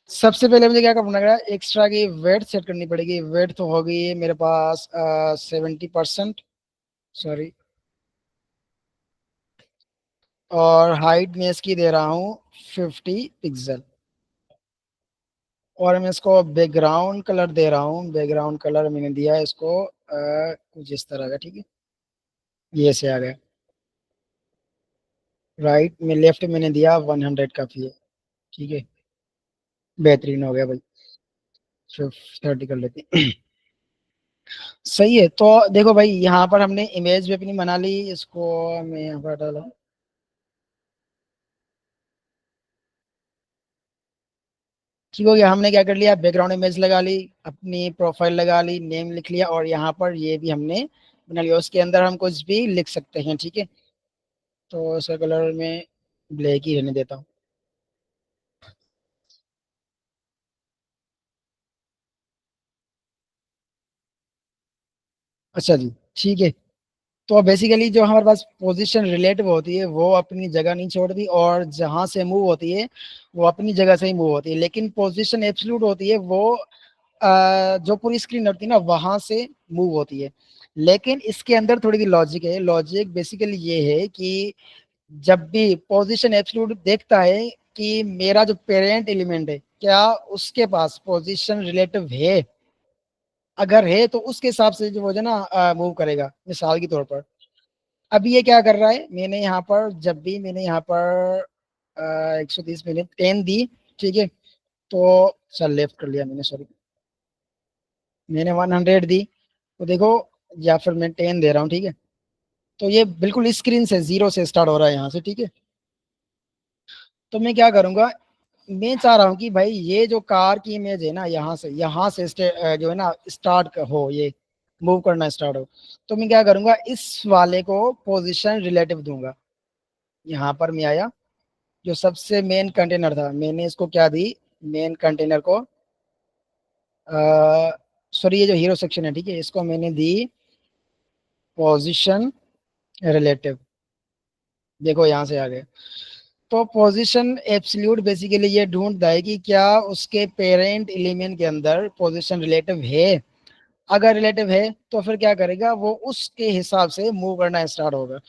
सबसे पहले मुझे क्या करना पड़ेगा, एक्स्ट्रा की वेट सेट करनी पड़ेगी। वेट तो होगी मेरे पास 70%। सॉरी। और हाइट में इसकी दे रहा हूँ 50 पिक्सल। और मैं इसको बैकग्राउंड कलर दे रहा हूँ, बैकग्राउंड कलर मैंने दिया है इसको कुछ इस तरह का, ठीक है। ये से आ गया। राइट में लेफ्ट मैंने दिया 100 काफी है, ठीक है। बेहतरीन हो गया भाई। 30 कर लेते हैं। सही है। तो देखो भाई, यहाँ पर हमने इमेज भी अपनी बना ली, इसको मैं यहाँ पर डाला। ठीक हो गया। हमने क्या कर लिया, बैकग्राउंड इमेज लगा ली, अपनी प्रोफाइल लगा ली, नेम लिख लिया, और यहाँ पर ये भी हमने बना लिया। उसके अंदर हम कुछ भी लिख सकते हैं, ठीक है। तो इसका कलर में ब्लैक ही रहने देता हूँ। अच्छा जी, ठीक है। तो बेसिकली जो हमारे पास पोजीशन रिलेटिव होती है वो अपनी जगह नहीं छोड़ती, और जहां से मूव होती है वो अपनी जगह से ही मूव होती है। लेकिन पोजीशन एब्सोल्यूट होती है वो जो पूरी स्क्रीन होती है ना वहां से मूव होती है। लेकिन इसके अंदर थोड़ी सी लॉजिक है। लॉजिक बेसिकली ये है कि जब भी पोजीशन एब्सोल्यूट देखता है कि मेरा जो पेरेंट एलिमेंट है क्या उसके पास पोजीशन रिलेटिव है, अगर है तो उसके हिसाब से जो वो जो ना मूव करेगा। मिसाल के तौर पर अभी ये क्या कर रहा है, मैंने यहाँ पर जब भी मैंने यहाँ पर 130 मिनट 10 दी, ठीक है। तो चल लेफ्ट कर लिया मैंने, सॉरी। मैंने 100 दी, तो देखो, या फिर मैं 10 दे रहा हूँ, ठीक है। तो ये बिल्कुल स्क्रीन से जीरो से स्टार्ट हो रहा है यहाँ से, ठीक है। तो मैं क्या करूंगा, मैं चाह रहा हूँ कि भाई ये जो कार की इमेज है ना यहाँ से जो है ना स्टार्ट हो, ये मूव करना स्टार्ट हो। तो मैं क्या करूंगा, इस वाले को पोजीशन रिलेटिव दूंगा। यहाँ पर मैं आया, जो सबसे मेन कंटेनर था मैंने इसको क्या दी, मेन कंटेनर को सॉरी ये जो हीरो सेक्शन है, ठीक है, इसको मैंने दी पोजीशन रिलेटिव। देखो यहाँ से आ गए। तो पोजीशन एब्सोल्यूट बेसिकली ये ढूंढता है कि क्या उसके पेरेंट एलिमेंट के अंदर पोजीशन रिलेटिव है। अगर रिलेटिव है तो फिर क्या करेगा, वो उसके हिसाब से मूव करना स्टार्ट होगा।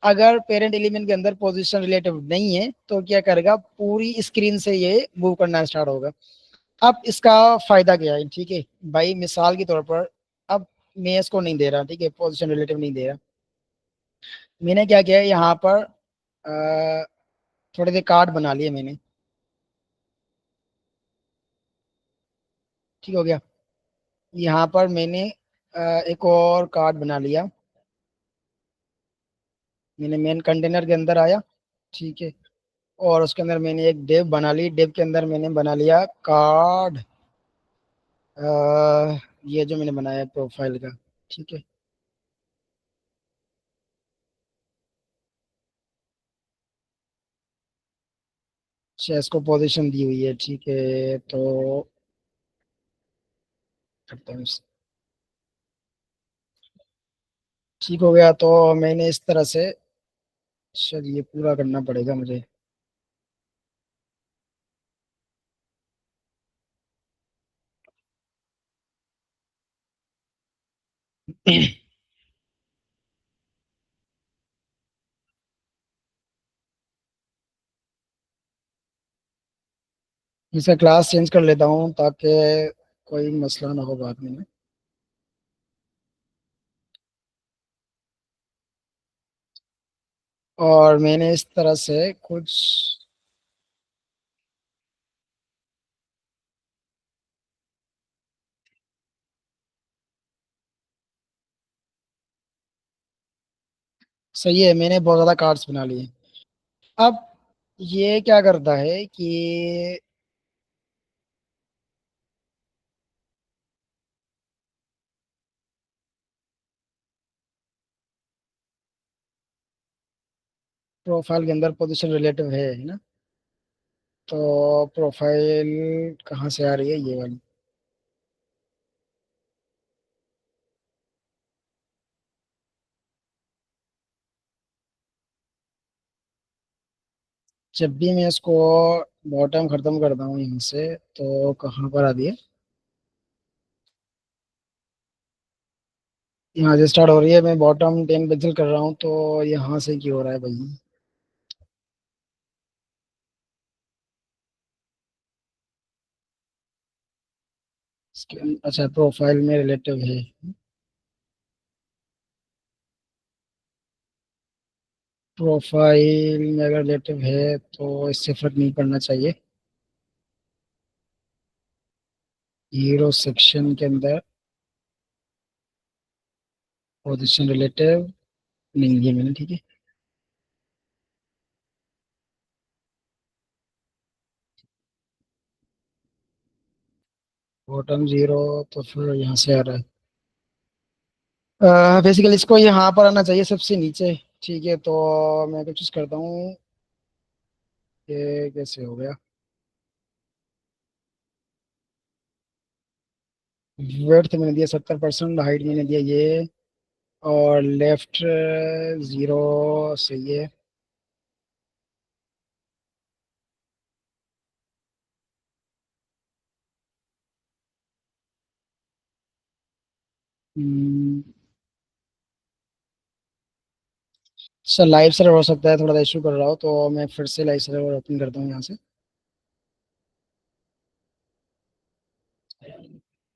अगर पेरेंट एलिमेंट के अंदर पोजीशन रिलेटिव नहीं है तो क्या करेगा, पूरी स्क्रीन से ये मूव करना स्टार्ट होगा। अब इसका फायदा क्या है, ठीक है भाई, मिसाल के तौर पर अब मैं इसको नहीं दे रहा, ठीक है, पोजीशन रिलेटिव नहीं दे रहा। मैंने क्या किया है, यहाँ पर थोड़े से कार्ड बना लिए मैंने, ठीक हो गया। यहाँ पर मैंने एक और कार्ड बना लिया। मैंने मेन कंटेनर के अंदर आया, ठीक है। और उसके अंदर मैंने एक डेव बना ली, डेव के अंदर मैंने बना लिया कार्ड, ये जो मैंने बनाया प्रोफाइल का, ठीक है। चेस को पोजीशन दी हुई है, ठीक है। तो करता हूँ ठीक हो गया। तो मैंने इस तरह से, चलिए पूरा करना पड़ेगा मुझे। इसे क्लास चेंज कर लेता हूँ ताकि कोई मसला ना हो बाद में। और मैंने इस तरह से कुछ, सही है, मैंने बहुत ज़्यादा कार्ड्स बना लिए। अब ये क्या करता है कि प्रोफाइल के अंदर पोजीशन रिलेटिव है ना। तो प्रोफाइल कहाँ से आ रही है, ये वाली। जब भी मैं इसको बॉटम खत्म करता हूँ यहाँ से, तो कहाँ पर आ दिए, यहाँ से स्टार्ट हो रही है, मैं बॉटम 10 पिक्सल कर रहा हूँ, तो यहाँ से क्यों हो रहा है भाई? अच्छा, प्रोफाइल में रिलेटिव है। प्रोफाइल में अगर रिलेटिव है तो इससे फर्क नहीं पड़ना चाहिए। हीरो सेक्शन के अंदर पोजीशन रिलेटिव नहीं दिया मैंने, ठीक है। बॉटम 0, तो फिर यहाँ से आ रहा है। बेसिकली इसको यहाँ पर आना चाहिए सबसे नीचे। ठीक है, तो मैं कुछ करता हूँ। ये कैसे हो गया? वेट मैंने दिया 70%, हाइट मैंने दिया ये, और लेफ्ट 0 सही है। हम्म, सर लाइव सर्वर हो सकता है, थोड़ा सा इशू कर रहा हो, तो मैं फिर से लाइव सर्वर ओपन करता हूँ यहाँ से।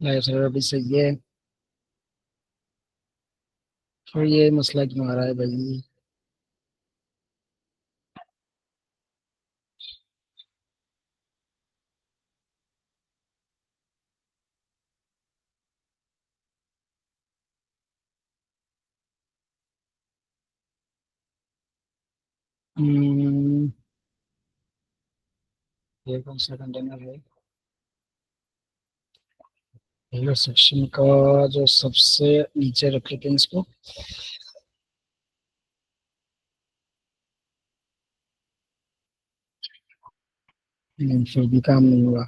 लाइव सर्वर भी सही है। फिर ये मसला क्यों आ रहा है भाई? हम्म, ये कौन सा कंटेनर है? हेलो सेक्शन का जो सबसे नीचे रख लेते हैं इसको। फिर भी काम नहीं हुआ।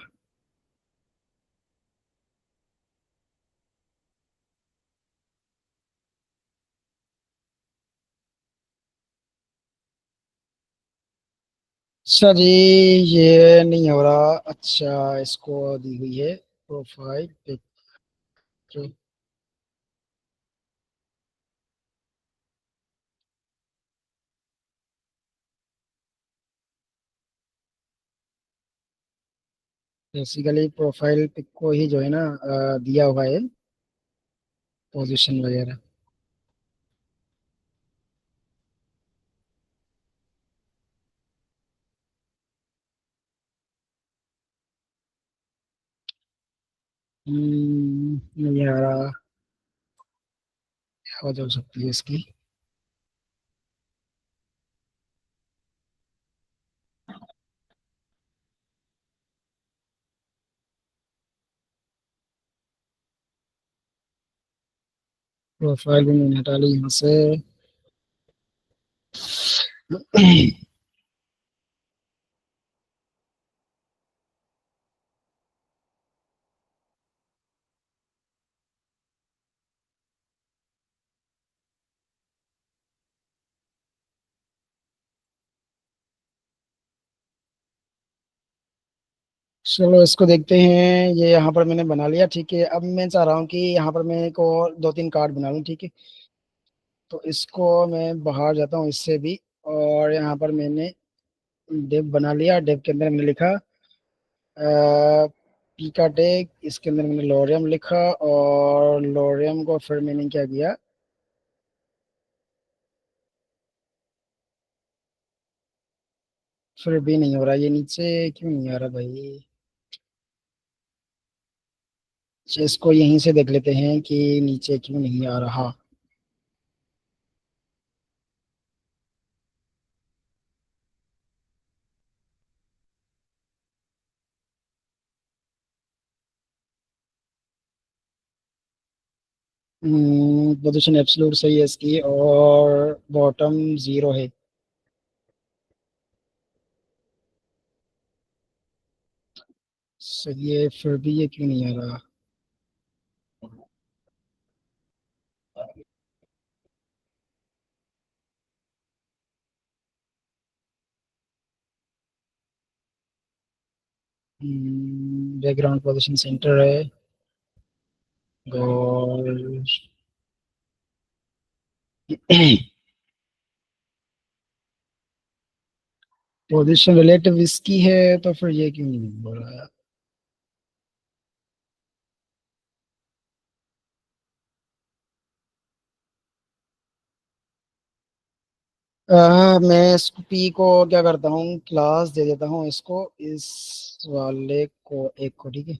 सर जी, ये नहीं हो रहा। अच्छा, इसको दी हुई है profile picture. Basically profile pic को ही जो है ना दिया हुआ है पोजीशन वगैरह। नहीं आ रहा। क्या वजह हो सकती है इसकी? प्रोफाइल भी मैंने हटा ली यहाँ से। चलो इसको देखते हैं। ये यहाँ पर मैंने बना लिया, ठीक है। अब मैं चाह रहा हूँ कि यहाँ पर मैं एक और 2-3 कार्ड बना लूँ, ठीक है। तो इसको मैं बाहर जाता हूँ इससे भी। और यहाँ पर मैंने डेव बना लिया। डेव के अंदर मैंने लिखा पीका टेक। इसके अंदर मैंने लोरियम लिखा, और लोरियम को फिर मैंने क्या किया, फिर भी नहीं हो रहा। ये नीचे क्यों नहीं आ रहा भाई? अच्छा, इसको यहीं से देख लेते हैं कि नीचे क्यों नहीं आ रहा। पोजीशन एब्सोल्यूट सही है इसकी, और बॉटम 0 है। सही है, फिर भी ये क्यों नहीं आ रहा? बैकग्राउंड पोजीशन सेंटर है। और पोजीशन रिलेटिव इसकी है, तो फिर ये क्यों नहीं बोल रहा है? मैं इस पी को क्या करता हूँ, क्लास दे देता हूँ इसको, इस वाले को एक को, ठीक है।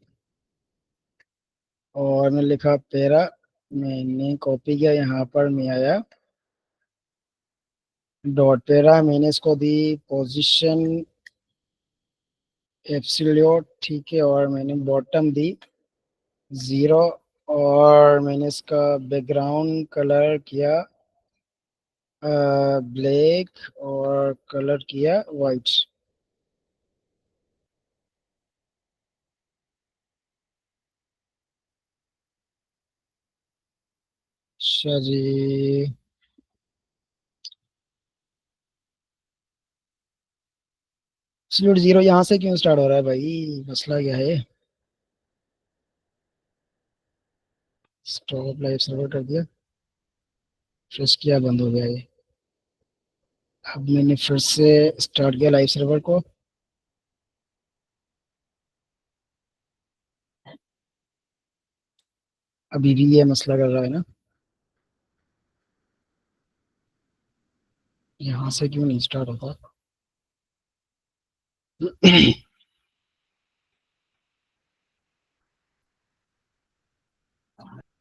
और मैं लिखा पेरा, मैंने कॉपी किया, यहाँ पर मैं आया डॉट पेरा, मैंने इसको दी पोजीशन एप्सिलॉन, ठीक है। और मैंने बॉटम दी 0, और मैंने इसका बैकग्राउंड कलर किया ब्लैक, और कलर किया वाइट। अच्छा जी। एब्सोल्यूट 0 यहाँ से क्यों स्टार्ट हो रहा है भाई, मसला क्या है? स्टॉप लाइव सर्वर कर दिया, फ्रेश किया, बंद हो गया ये। अब मैंने फिर से स्टार्ट किया लाइव सर्वर को। अभी भी ये मसला कर रहा है ना, यहाँ से क्यों नहीं स्टार्ट होता?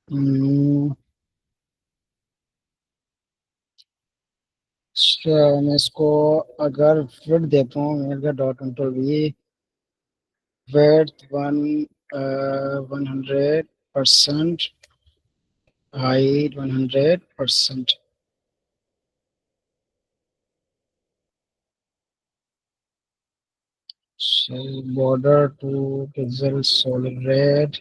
हम्म, अच्छा, मैं इसको अगर फिट देता हूँ, मेरे डॉट कंट्रोल भी width 100%, height 100%, border 2 pixel solid red.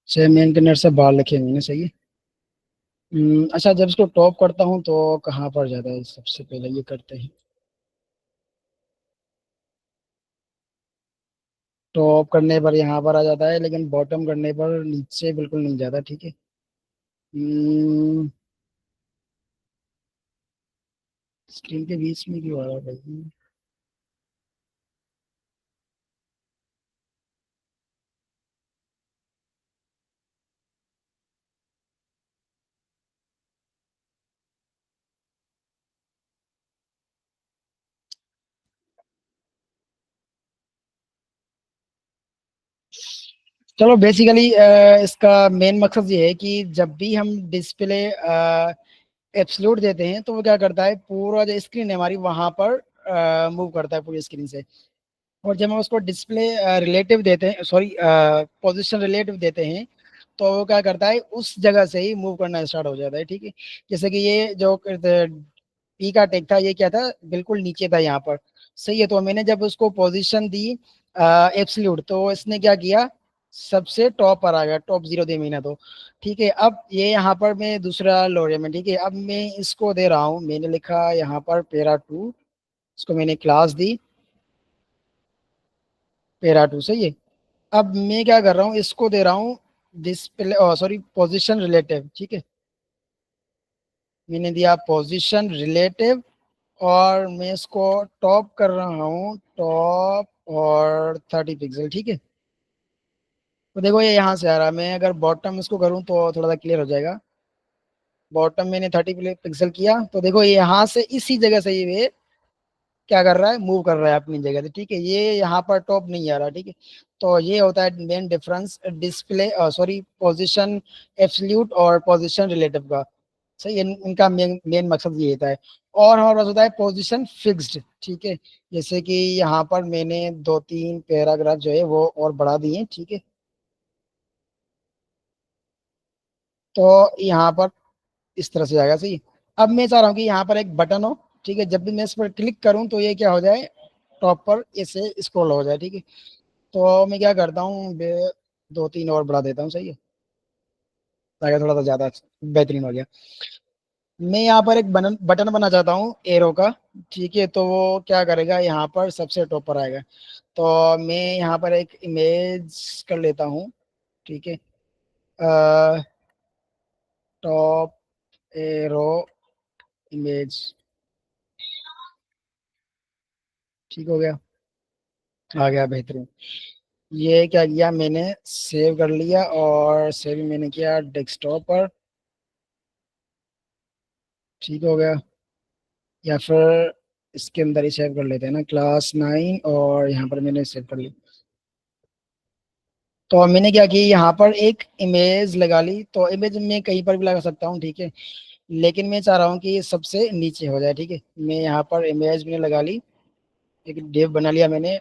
से मेन इंटरनेट से बाहर लिखे मैंने, सही है। अच्छा, जब इसको टॉप करता हूँ तो कहाँ पर जाता है? सबसे पहले ये करते हैं, टॉप करने पर यहाँ पर आ जाता है, लेकिन बॉटम करने पर नीचे बिल्कुल नहीं जाता, ठीक है। स्क्रीन के बीच में क्यों आ रहा है भाई? चलो, बेसिकली इसका मेन मकसद ये है कि जब भी हम डिस्प्ले एब्सोल्यूट देते हैं, तो वो क्या करता है, पूरा जो स्क्रीन है हमारी वहां पर मूव करता है पूरी स्क्रीन से। और जब हम उसको डिस्प्ले रिलेटिव देते हैं, सॉरी पोजीशन रिलेटिव देते हैं, तो वो क्या करता है, उस जगह से ही मूव करना स्टार्ट हो जाता है, ठीक है। जैसे कि ये जो पी का टेक था, ये क्या था, बिल्कुल नीचे था यहाँ पर, सही है। तो मैंने जब उसको पोजीशन दी एब्सोल्यूट, तो इसने क्या किया, सबसे टॉप पर आ गया, टॉप 0 दे मैंने तो, ठीक है। अब ये यहाँ पर मैं दूसरा लोरिया में, ठीक है, अब मैं इसको दे रहा हूँ, मैंने लिखा यहाँ पर पेरा 2, इसको मैंने क्लास दी पेरा 2, सही है। अब मैं क्या कर रहा हूँ, इसको दे रहा हूँ डिस्प्ले, सॉरी पोजीशन रिलेटिव, ठीक है। मैंने दिया पोजीशन रिलेटिव, और मैं इसको टॉप कर रहा हूँ, टॉप और 30 पिक्सल, ठीक है। तो देखो ये यहाँ से आ रहा है, मैं अगर बॉटम इसको करूँ तो थोड़ा सा क्लियर हो जाएगा। बॉटम मैंने 30 पिक्सल किया, तो देखो ये यहाँ से इसी जगह से ये क्या कर रहा है, मूव कर रहा है अपनी जगह से, ठीक है। ये यहाँ पर टॉप नहीं आ रहा, ठीक है। तो ये होता है main difference display, sorry position absolute और पोजीशन रिलेटिव का, सही है। इनका मेन मकसद ये होता है। और हमारे पास होता है पोजीशन फिक्स्ड, ठीक है। जैसे कि यहाँ पर मैंने 2-3 पैराग्राफ जो है वो और बढ़ा दिए, ठीक है। तो यहाँ पर इस तरह से जाएगा, सही। अब मैं चाह रहा हूँ कि यहाँ पर एक बटन हो, ठीक है, जब भी मैं इस पर क्लिक करूँ तो ये क्या हो जाए, टॉप पर ऐसे स्क्रॉल हो जाए, ठीक है। तो मैं क्या करता हूँ, 2-3 और बढ़ा देता हूँ, सही है, ताकि थोड़ा सा ज्यादा बेहतरीन हो गया। मैं यहाँ पर एक बटन बना चाहता हूँ एरो का। ठीक है, तो वो क्या करेगा, यहाँ पर सबसे टॉप पर आएगा। तो मैं यहाँ पर एक इमेज कर लेता हूँ। ठीक है, टॉप एरो इमेज। ठीक हो गया, आ गया बेहतरीन। ये क्या किया मैंने, सेव कर लिया और सेव मैंने किया डेस्कटॉप पर। ठीक हो गया, या फिर इसके अंदर ही सेव कर लेते हैं ना, क्लास 9, और यहाँ पर मैंने सेव कर लिया। तो मैंने क्या की, यहाँ पर एक इमेज लगा ली। तो इमेज मैं कहीं पर भी लगा सकता हूँ, ठीक है, लेकिन मैं चाह रहा हूँ कि ये सबसे नीचे हो जाए। ठीक है, मैं यहाँ पर इमेज मैंने लगा ली, एक डेव बना लिया मैंने,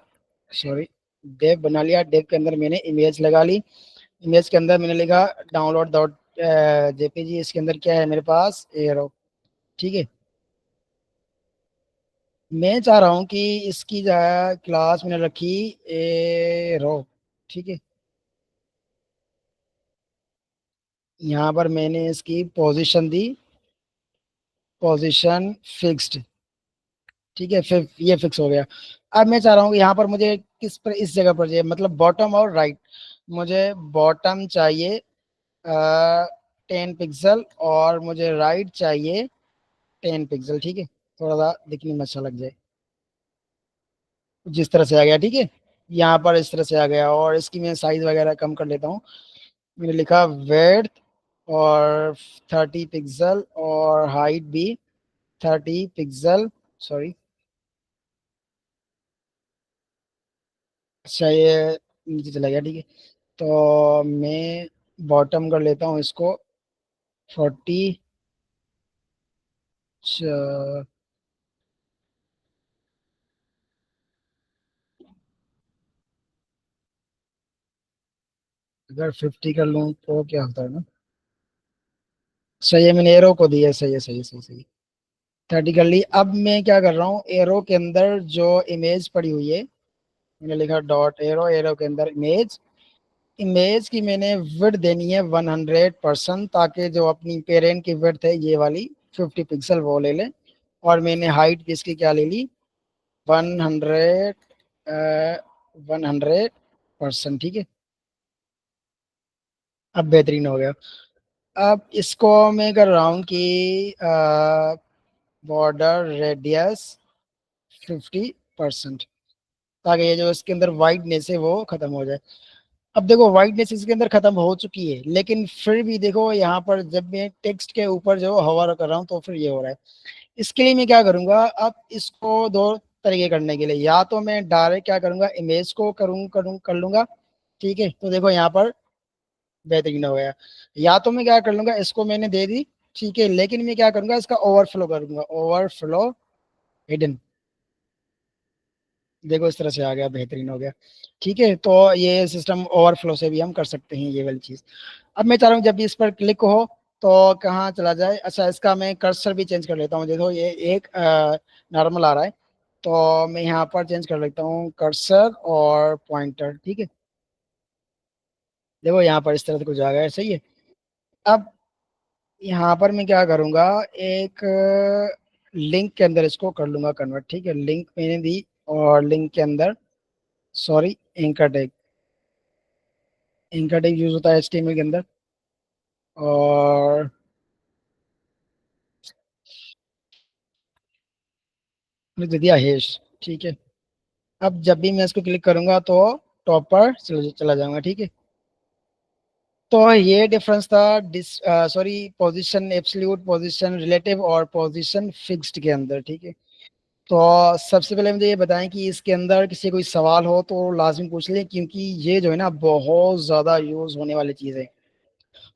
सॉरी, डेव बना लिया। डेव के अंदर मैंने इमेज लगा ली। इमेज के अंदर मैंने लिखा डाउनलोड डॉट जेपीजी। इसके अंदर क्या है मेरे पास, एरो। ठीक है, मैं चाह रहा हूँ कि इसकी जगह क्लास मैंने रखी एरो। ठीक है, यहाँ पर मैंने इसकी पोजीशन दी, पोजीशन फिक्स्ड। ठीक है, फिर ये फिक्स हो गया। अब मैं चाह रहा हूँ कि यहाँ पर मुझे किस पर, इस जगह पर चाहिए, मतलब बॉटम और राइट। मुझे बॉटम चाहिए 10 पिक्सल, और मुझे राइट चाहिए 10 पिक्सल। ठीक है, थोड़ा सा दिखने में अच्छा लग जाए, जिस तरह से आ गया। ठीक है, यहाँ पर इस तरह से आ गया, और इसकी मैं साइज वगैरह कम कर लेता हूँ। मैंने लिखा वेड्थ और 30 पिक्सल, और हाइट भी 30 पिक्सल। सॉरी, अच्छा ये नीचे चला गया। ठीक है, तो मैं बॉटम कर लेता हूँ इसको 40। अगर 50 कर लूँ तो क्या होता है ना। सही है, मैंने एरो को दिया, सही है, सही है, सही सही। 30 कर ली। अब मैं क्या कर रहा हूँ, एरो के अंदर जो इमेज पड़ी हुई है, मैंने लिखा डॉट एरो, एरो के अंदर इमेज। इमेज की मैंने विड्थ देनी है 100%, ताकि जो अपनी पेरेंट की विड्थ है ये वाली 50 पिक्सल वो ले ले। और मैंने हाइट किसकी क्या ले ली, 100, 100%। ठीक है, अब बेहतरीन हो गया। अब इसको मैं कर रहा हूँ कि बॉर्डर रेडियस 50%, ताकि ये जो इसके अंदर वाइटनेस है वो खत्म हो जाए। अब देखो वाइटनेस इसके अंदर खत्म हो चुकी है, लेकिन फिर भी देखो यहाँ पर जब मैं टेक्स्ट के ऊपर जो हवा कर रहा हूँ तो फिर ये हो रहा है। इसके लिए मैं क्या करूंगा, अब इसको दो तरीके करने के लिए, या तो मैं डायरेक्ट क्या करूंगा, इमेज को करूँ करूँ कर लूंगा। ठीक है, तो देखो यहाँ पर बेहतरीन हो गया। या तो मैं क्या कर लूंगा, इसको मैंने दे दी। ठीक है, लेकिन मैं क्या करूंगा, इसका ओवरफ्लो करूंगा, ओवरफ्लो हिडन। देखो इस तरह से आ गया, बेहतरीन हो गया। ठीक है, तो ये सिस्टम ओवरफ्लो से भी हम कर सकते हैं ये वाली चीज। अब मैं चाह रहा हूँ जब भी इस पर क्लिक हो तो कहाँ चला जाए। अच्छा, इसका मैं कर्सर भी चेंज कर लेता हूँ। देखो ये एक नॉर्मल आ रहा है, तो मैं यहाँ पर चेंज कर लेता हूँ कर्सर और पॉइंटर। ठीक है, देखो यहाँ पर इस तरह से कुछ आ गया, सही है। अब यहाँ पर मैं क्या करूँगा, एक लिंक के अंदर इसको कर लूंगा कन्वर्ट। ठीक है, लिंक मैंने दी, और लिंक के अंदर, sorry, anchor tag. Anchor tag use होता है HTML के अंदर, और मैंने दे दिया हैश। ठीक है, अब जब भी मैं इसको क्लिक करूंगा तो टॉप पर चला जाऊंगा। ठीक है, तो ये डिफरेंस था डिस sorry position absolute, position relative और पोजीशन फिक्स्ड के अंदर। ठीक है, तो सबसे पहले मुझे ये बताएं कि इसके अंदर किसी कोई सवाल हो तो लाजमी पूछ लें, क्योंकि ये जो है ना बहुत ज़्यादा यूज़ होने वाली चीज़ है,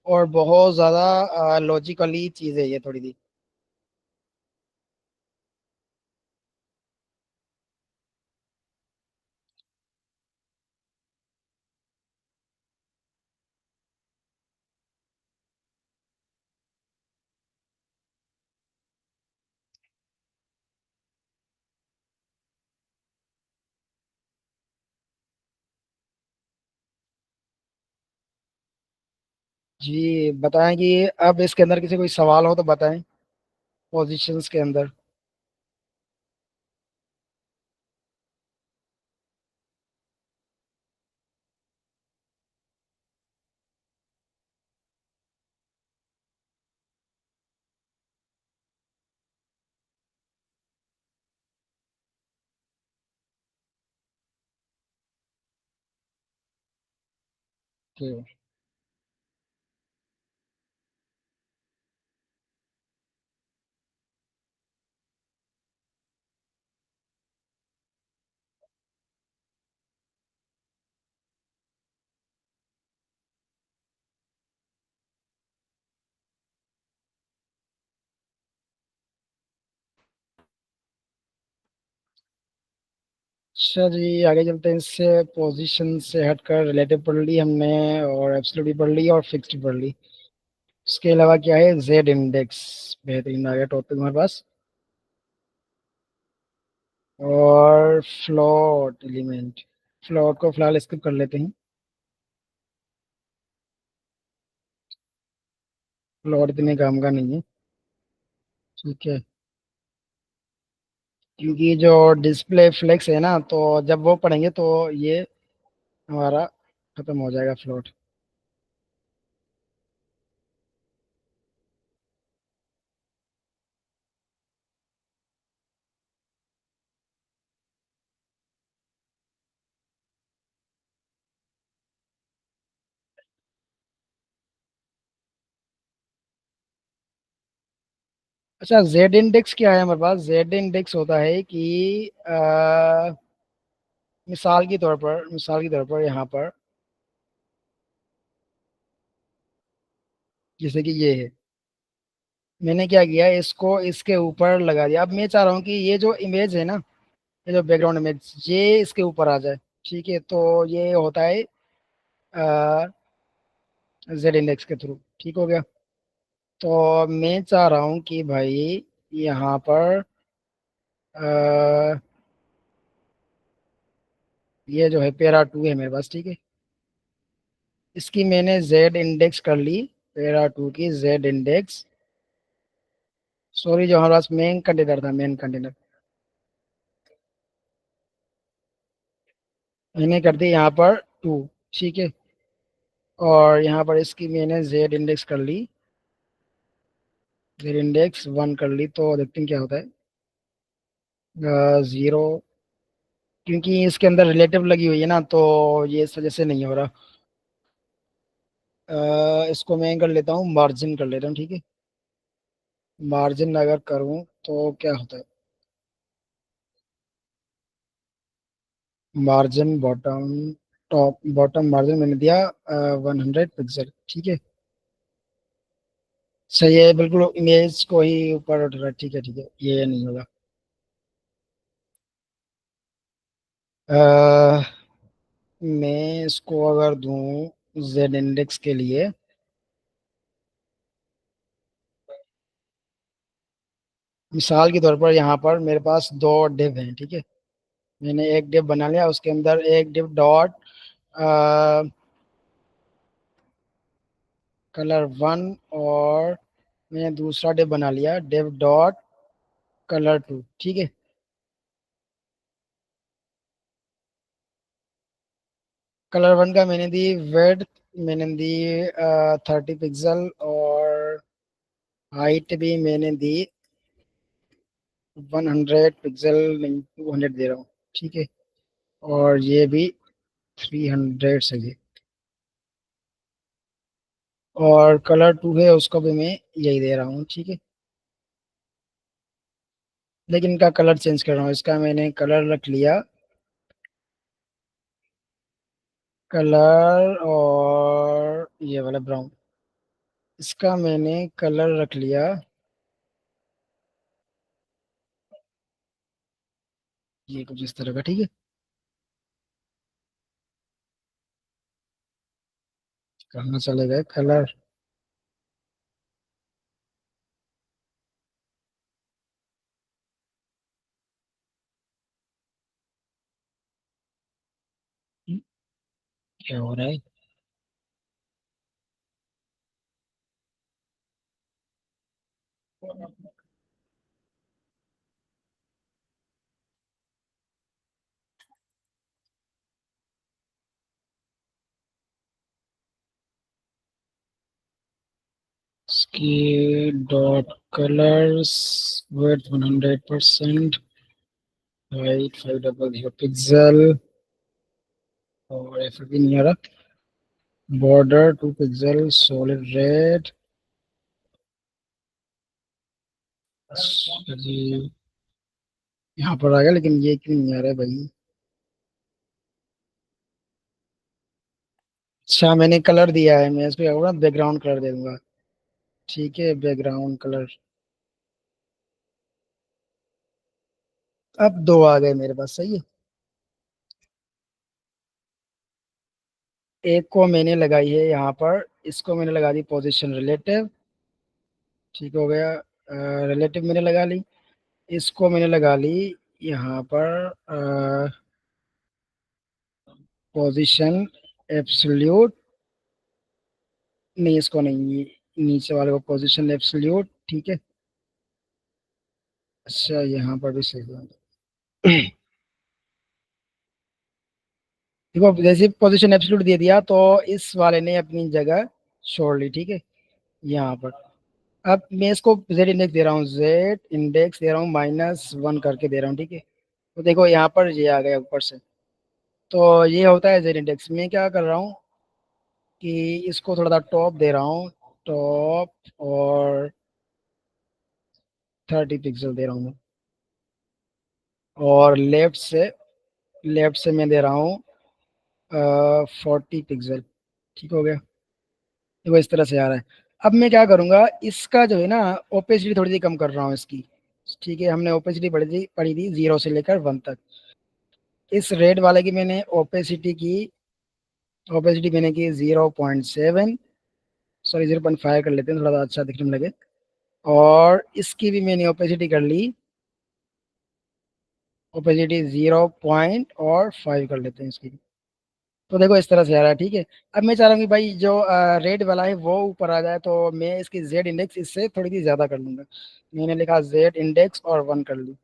और बहुत ज़्यादा लॉजिकली चीज़ है ये थोड़ी सी। जी बताएं कि अब इसके अंदर किसी कोई सवाल हो तो बताएं। पोजीशंस के अंदर। ठीक। अच्छा जी, आगे चलते हैं। इससे पोजीशन से हटकर रिलेटिव पढ़ ली हमने, और एब्सोल्यूट भी पढ़ ली, और फिक्स्ड पढ़ ली। उसके अलावा क्या है, जेड इंडेक्स। बेहतरीन आ गया टॉपिक हमारे पास। और फ्लोट एलिमेंट। फ्लोट को फिलहाल स्किप कर लेते हैं। फ्लोट इतने काम का नहीं है। ठीक है। क्योंकि जो डिस्प्ले फ्लेक्स है ना, तो जब वो पढ़ेंगे तो ये हमारा खत्म हो जाएगा फ्लोट। अच्छा, जेड इंडेक्स क्या है हमारे पास? जेड इंडेक्स होता है कि मिसाल के तौर पर यहाँ पर जैसे कि ये है। मैंने क्या किया, इसको इसके ऊपर लगा दिया। अब मैं चाह रहा हूँ कि ये जो इमेज है ना, ये जो बैकग्राउंड इमेज, ये इसके ऊपर आ जाए। ठीक है, तो ये होता है जेड इंडेक्स के थ्रू। ठीक हो गया। तो मैं चाह रहा हूँ कि भाई यहाँ पर अ, ये जो है पेरा टू है मेरे पास। ठीक है, इसकी मैंने जेड इंडेक्स कर ली। पेरा टू की जेड इंडेक्स। सॉरी, जो हमारे पास मेन कंटेनर था, मेन कंटेनर मैंने कर दी यहाँ पर टू। ठीक है, और यहाँ पर इसकी मैंने जेड इंडेक्स कर ली। जेड इंडेक्स वन कर ली, तो देखते हैं क्या होता है। जीरो। क्योंकि इसके अंदर रिलेटिव लगी हुई है ना, तो ये इस वजह से नहीं हो रहा। इसको मैं कर लेता हूँ, मार्जिन कर लेता हूँ। ठीक है, मार्जिन अगर करूँ तो क्या होता है। Margin bottom, top bottom margin मैंने दिया 100 पिक्सल। ठीक है, सही है, बिल्कुल इमेज को ही ऊपर उठ रहा है। ठीक है, ठीक है, ये नहीं होगा। अ, मैं इसको अगर दूं जेड इंडेक्स के लिए, मिसाल के तौर पर यहाँ पर मेरे पास दो डिव हैं। ठीक है, मैंने एक डिव बना लिया, उसके अंदर एक डिव डॉट कलर वन, और मैंने दूसरा डिव बना लिया, डिव डॉट कलर टू। ठीक है, कलर वन का मैंने दी वेड, मैंने दी 30 पिक्सल, और हाइट भी मैंने दी 100 पिक्सल, नहीं 200 दे रहा हूँ। ठीक है, और ये भी 300 से भी। और कलर टू है, उसको भी मैं यही दे रहा हूँ। ठीक है, लेकिन इनका कलर चेंज कर रहा हूँ। इसका मैंने कलर रख लिया, कलर, और ये वाला ब्राउन। इसका मैंने कलर रख लिया, ये कुछ इस तरह का। ठीक है, कहाँ चले गए कलर? क्या हो रहा है? इसकी dot colours width 100%, height 500 pixel, और एफ भी नहीं आ रहा, बॉर्डर 2 पिक्सल, सॉलिड रेड जी, यहाँ पर आ गया, लेकिन ये क्यों नहीं आ रहा है भाई। अच्छा मैंने कलर दिया है, मैं इसको क्या करूँगा, बैकग्राउंड कलर दे दूंगा। ठीक है, बैकग्राउंड कलर। अब दो आ गए मेरे पास, सही है। एक को मैंने लगाई है यहाँ पर, इसको मैंने लगा दी पोजीशन रिलेटिव, ठीक हो गया। रिलेटिव मैंने लगा ली। इसको मैंने लगा ली यहाँ पर पोजीशन एब्सोल्यूट, नहीं इसको नहीं, नीचे वाले को पोजीशन एब्सोल्यूट, ठीक है। अच्छा यहाँ पर भी सही है। देखो जैसे पोजीशन एब्सोल्यूट दे दिया तो इस वाले ने अपनी जगह छोड़ ली, ठीक है। यहाँ पर अब मैं इसको जेड इंडेक्स दे रहा हूँ, जेड इंडेक्स दे रहा हूँ -1 करके दे रहा हूँ, ठीक है। तो देखो यहाँ पर ये आ गया ऊपर से, तो ये होता है जेड इंडेक्स। मैं क्या कर रहा हूँ कि इसको थोड़ा सा टॉप दे रहा हूँ, टॉप, और 30 पिक्सल दे रहा हूँ मैं। और लेफ्ट से मैं दे रहा हूँ 40 पिक्सल, ठीक हो गया। देखो इस तरह से आ रहा है। अब मैं क्या करूँगा, इसका जो है ना ओपेसिटी थोड़ी सी कम कर रहा हूँ इसकी, ठीक है। हमने ओपेसिटी पढ़ी थी 0 से लेकर 1 तक। इस रेड वाले की मैंने ओपेसिटी मैंने की 0.7, सॉरी 0.5 कर लेते हैं, थोड़ा सा अच्छा दिखने में लगे। और इसकी भी मैंने ओपेसिटी कर ली, ओपेसिटी 0.5 कर लेते हैं इसकी। तो देखो इस तरह से आ रहा है, ठीक है। अब मैं चाह रहा हूँ कि भाई जो रेड वाला है वो ऊपर आ जाए, तो मैं इसकी जेड इंडेक्स इससे थोड़ी सी ज़्यादा कर लूँगा। मैंने लिखा जेड इंडेक्स और 1 कर ली।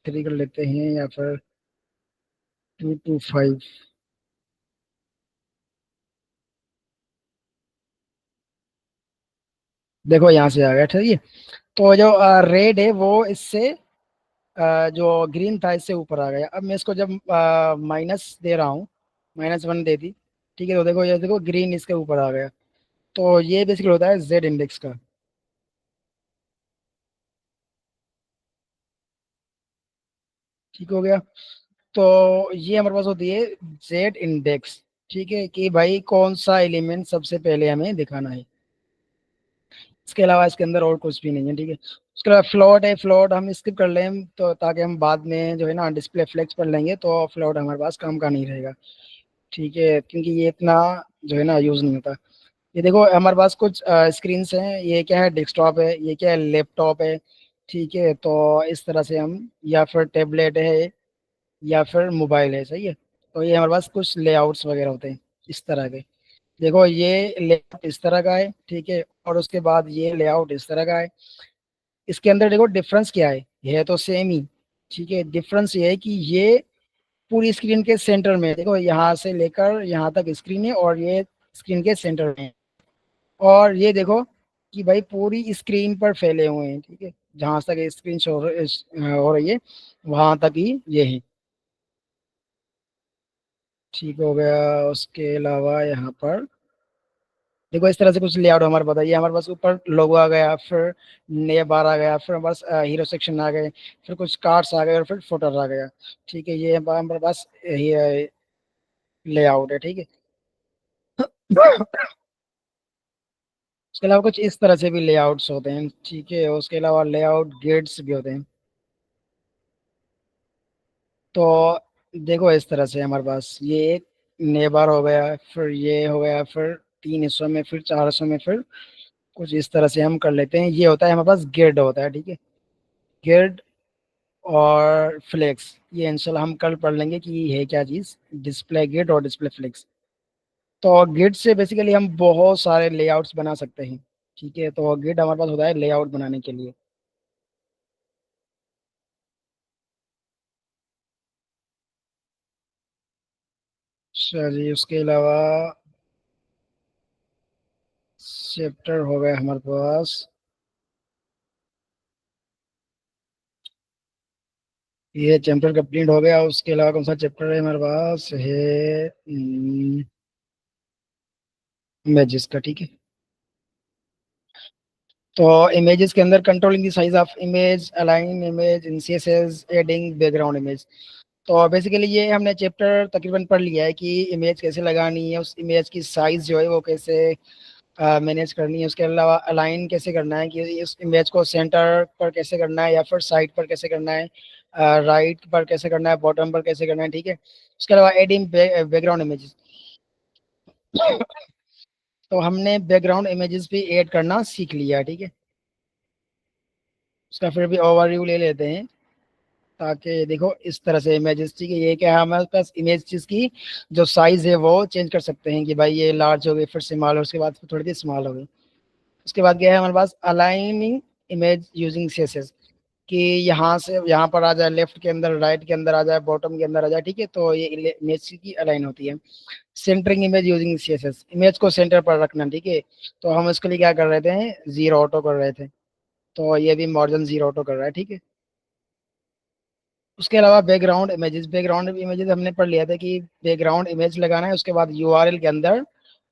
3 कर लेते हैं, या फिर 225। देखो यहाँ से आ गया, ठीक है। तो जो रेड है वो इससे जो ग्रीन था इससे ऊपर आ गया। अब मैं इसको जब माइनस दे रहा हूँ, -1 दे दी, ठीक है। तो देखो ये देखो ग्रीन इसके ऊपर आ गया। तो ये बेसिकली होता है जेड इंडेक्स का, ठीक हो गया। तो ये हमारे पास होती है जेड इंडेक्स, ठीक है, कि भाई कौन सा एलिमेंट सबसे पहले हमें दिखाना है। इसके अलावा इसके अंदर और कुछ भी नहीं है, ठीक है। उसके अलावा फ्लोट है, फ्लोट हम स्किप कर लें तो, ताकि हम बाद में जो है ना डिस्प्ले फ्लेक्स पढ़ लेंगे, तो फ्लोट हमारे पास काम का नहीं रहेगा, ठीक है, क्योंकि ये इतना जो है ना यूज़ नहीं होता। ये देखो हमारे पास कुछ स्क्रीन हैं, ये क्या है, डेस्कटॉप है, ये क्या है, लैपटॉप है, ठीक है। तो इस तरह से हम, या फिर टेबलेट है, या फिर मोबाइल है, सही है। तो ये हमारे पास कुछ लेआउट्स वगैरह होते हैं इस तरह के। देखो ये लेआउट इस तरह का है, ठीक है, और उसके बाद ये लेआउट इस तरह का है। इसके अंदर देखो डिफरेंस क्या है तो सेम ही, ठीक है। डिफरेंस ये है कि ये पूरी स्क्रीन के सेंटर में है। देखो यहाँ से लेकर यहाँ तक स्क्रीन है, और ये स्क्रीन के सेंटर में है। और ये देखो कि भाई पूरी स्क्रीन पर फैले हुए हैं, ठीक है। जहां तक स्क्रीन शो हो रही है वहां तक ही ये है, ठीक हो गया। उसके अलावा यहाँ पर देखो इस तरह से कुछ लेआउट हमारे पास, बताइए हमारे पास ऊपर लोगो आ गया, फिर नया बार आ गया, फिर हमारे पास हीरो सेक्शन आ गए, फिर कुछ कार्ड्स आ गए, और फिर फोटो आ गया, ठीक है। ये हमारे पास ये लेआउट है, ठीक है। उसके अलावा कुछ इस तरह से भी लेआउट्स होते हैं, ठीक है। उसके अलावा लेआउट गेट्स भी होते हैं। तो देखो इस तरह से हमारे पास ये एक नेबर हो गया, फिर ये हो गया, फिर 3 हिस्सों में, फिर 4 हिस्सों में, फिर कुछ इस तरह से हम कर लेते हैं। ये होता है हमारे पास ग्रिड होता है, ठीक है। ग्रिड और फ्लेक्स, ये इंशाल्लाह हम कल पढ़ लेंगे कि ये है क्या चीज़, डिस्प्ले ग्रिड और डिस्प्ले फ्लेक्स। तो ग्रिड से बेसिकली हम बहुत सारे लेआउट्स बना सकते हैं, ठीक है। तो ग्रिड हमारे पास होता है लेआउट बनाने के लिए। अच्छा जी, उसके अलावा चैप्टर हो गया हमारे पास, ये चैप्टर कंप्लीट हो गया। उसके अलावा कौन सा चैप्टर है हमारे पास है, इमेजेस का, ठीक है। तो इमेजेस के अंदर controlling the size of image, align image in CSS, adding background image. तो बेसिकली ये हमने चैप्टर तकरीबन पढ़ लिया है कि इमेज कैसे लगानी है, उस इमेज की साइज जो है वो कैसे मैनेज करनी है। उसके अलावा अलाइन कैसे करना है कि इस इमेज को सेंटर पर कैसे करना है या फिर साइड पर कैसे करना है, राइट पर कैसे करना है, बॉटम पर कैसे करना है, ठीक है। उसके अलावा एडिंग बैकग्राउंड इमेजेस, तो हमने बैकग्राउंड इमेजेस भी ऐड करना सीख लिया, ठीक है। उसका फिर भी ओवरव्यू ले लेते हैं, ताकि देखो इस तरह से इमेजेस, ठीक है। ये क्या है हमारे पास इमेज की जो साइज है वो चेंज कर सकते हैं कि भाई ये लार्ज हो गई, फिर स्मॉल, और उसके बाद फिर थोड़ी सी स्मॉल हो गई। उसके बाद क्या है हमारे पास, अलाइनिंग इमेज यूजिंग सीएसएस, कि यहाँ से यहाँ पर आ जाए, लेफ्ट के अंदर, राइट के अंदर आ जाए, बॉटम के अंदर आ जाए, ठीक है। तो ये इमेज की अलाइन होती है। Centring image using CSS, image को सेंटर पर रखना, ठीक है। तो हम इसके लिए क्या कर रहे थे, जीरो ऑटो कर रहे थे। तो ये भी मॉर्जन जीरो ऑटो कर रहा है, ठीक है। उसके अलावा बैकग्राउंड इमेजेस, बैकग्राउंड इमेजेस हमने पढ़ लिया था कि बैकग्राउंड इमेज लगाना है, उसके बाद यूआरएल के अंदर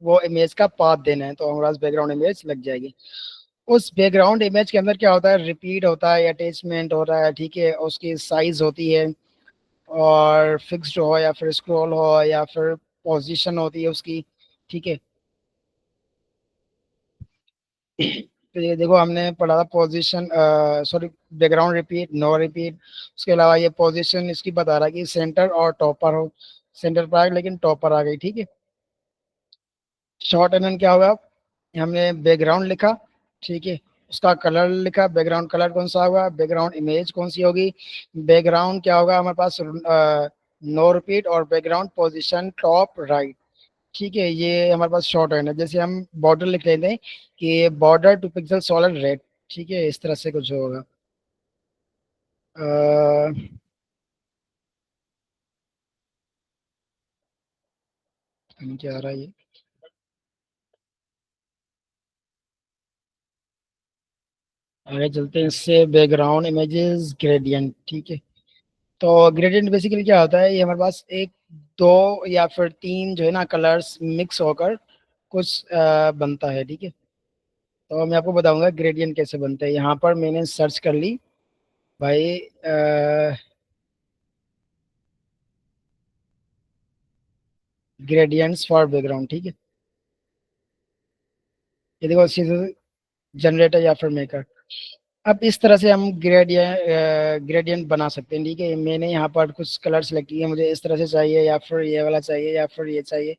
वो इमेज का पाथ देना है, तो हमारे पास बैकग्राउंड इमेज लग जाएगी। उस बैकग्राउंड इमेज के अंदर क्या होता है, रिपीट होता है, अटैचमेंट होता है, ठीक है। उसकी साइज होती है, और फिक्स्ड हो या फिर स्क्रॉल हो या फिर पोजीशन होती है उसकी, ठीक है। तो ये देखो हमने पढ़ा था position, sorry, background repeat, no repeat. उसके अलावा ये पोजीशन इसकी बता रहा है कि सेंटर और टॉप पर हो, सेंटर पर आ गई लेकिन टॉप पर आ गई, ठीक है। शॉर्ट एंड क्या होगा, हमने बैकग्राउंड लिखा, ठीक है। उसका कलर लिखा, बैकग्राउंड कलर कौन सा होगा, बैकग्राउंड इमेज कौन सी होगी, बैकग्राउंड क्या होगा हमारे पास, नो रिपीट, और बैकग्राउंड पोजीशन टॉप राइट, ठीक है। ये हमारे पास शॉर्ट हैंड है। जैसे हम बॉर्डर लिख लेते हैं कि बॉर्डर 2 पिक्सल सॉलिड रेड, ठीक है, इस तरह से कुछ होगा। अ, क्या आ रहा है ये, आगे चलते हैं इससे, बैकग्राउंड इमेजेस ग्रेडियंट, ठीक है। तो ग्रेडियंट बेसिकली क्या होता है, ये हमारे पास एक, दो या फिर तीन जो है ना कलर्स मिक्स होकर कुछ बनता है, ठीक है। तो मैं आपको बताऊंगा ग्रेडियंट कैसे बनता है। यहाँ पर मैंने सर्च कर ली भाई, ग्रेडियंट्स फॉर बैकग्राउंड, ठीक है। ये देखो सीधे जनरेटर या फिर मेकर। अब इस तरह से हम ग्रेडियंट बना सकते हैं, ठीक है। मैंने यहाँ पर कुछ कलर सेलेक्ट किए, मुझे इस तरह से चाहिए या फिर ये वाला चाहिए या फिर ये चाहिए,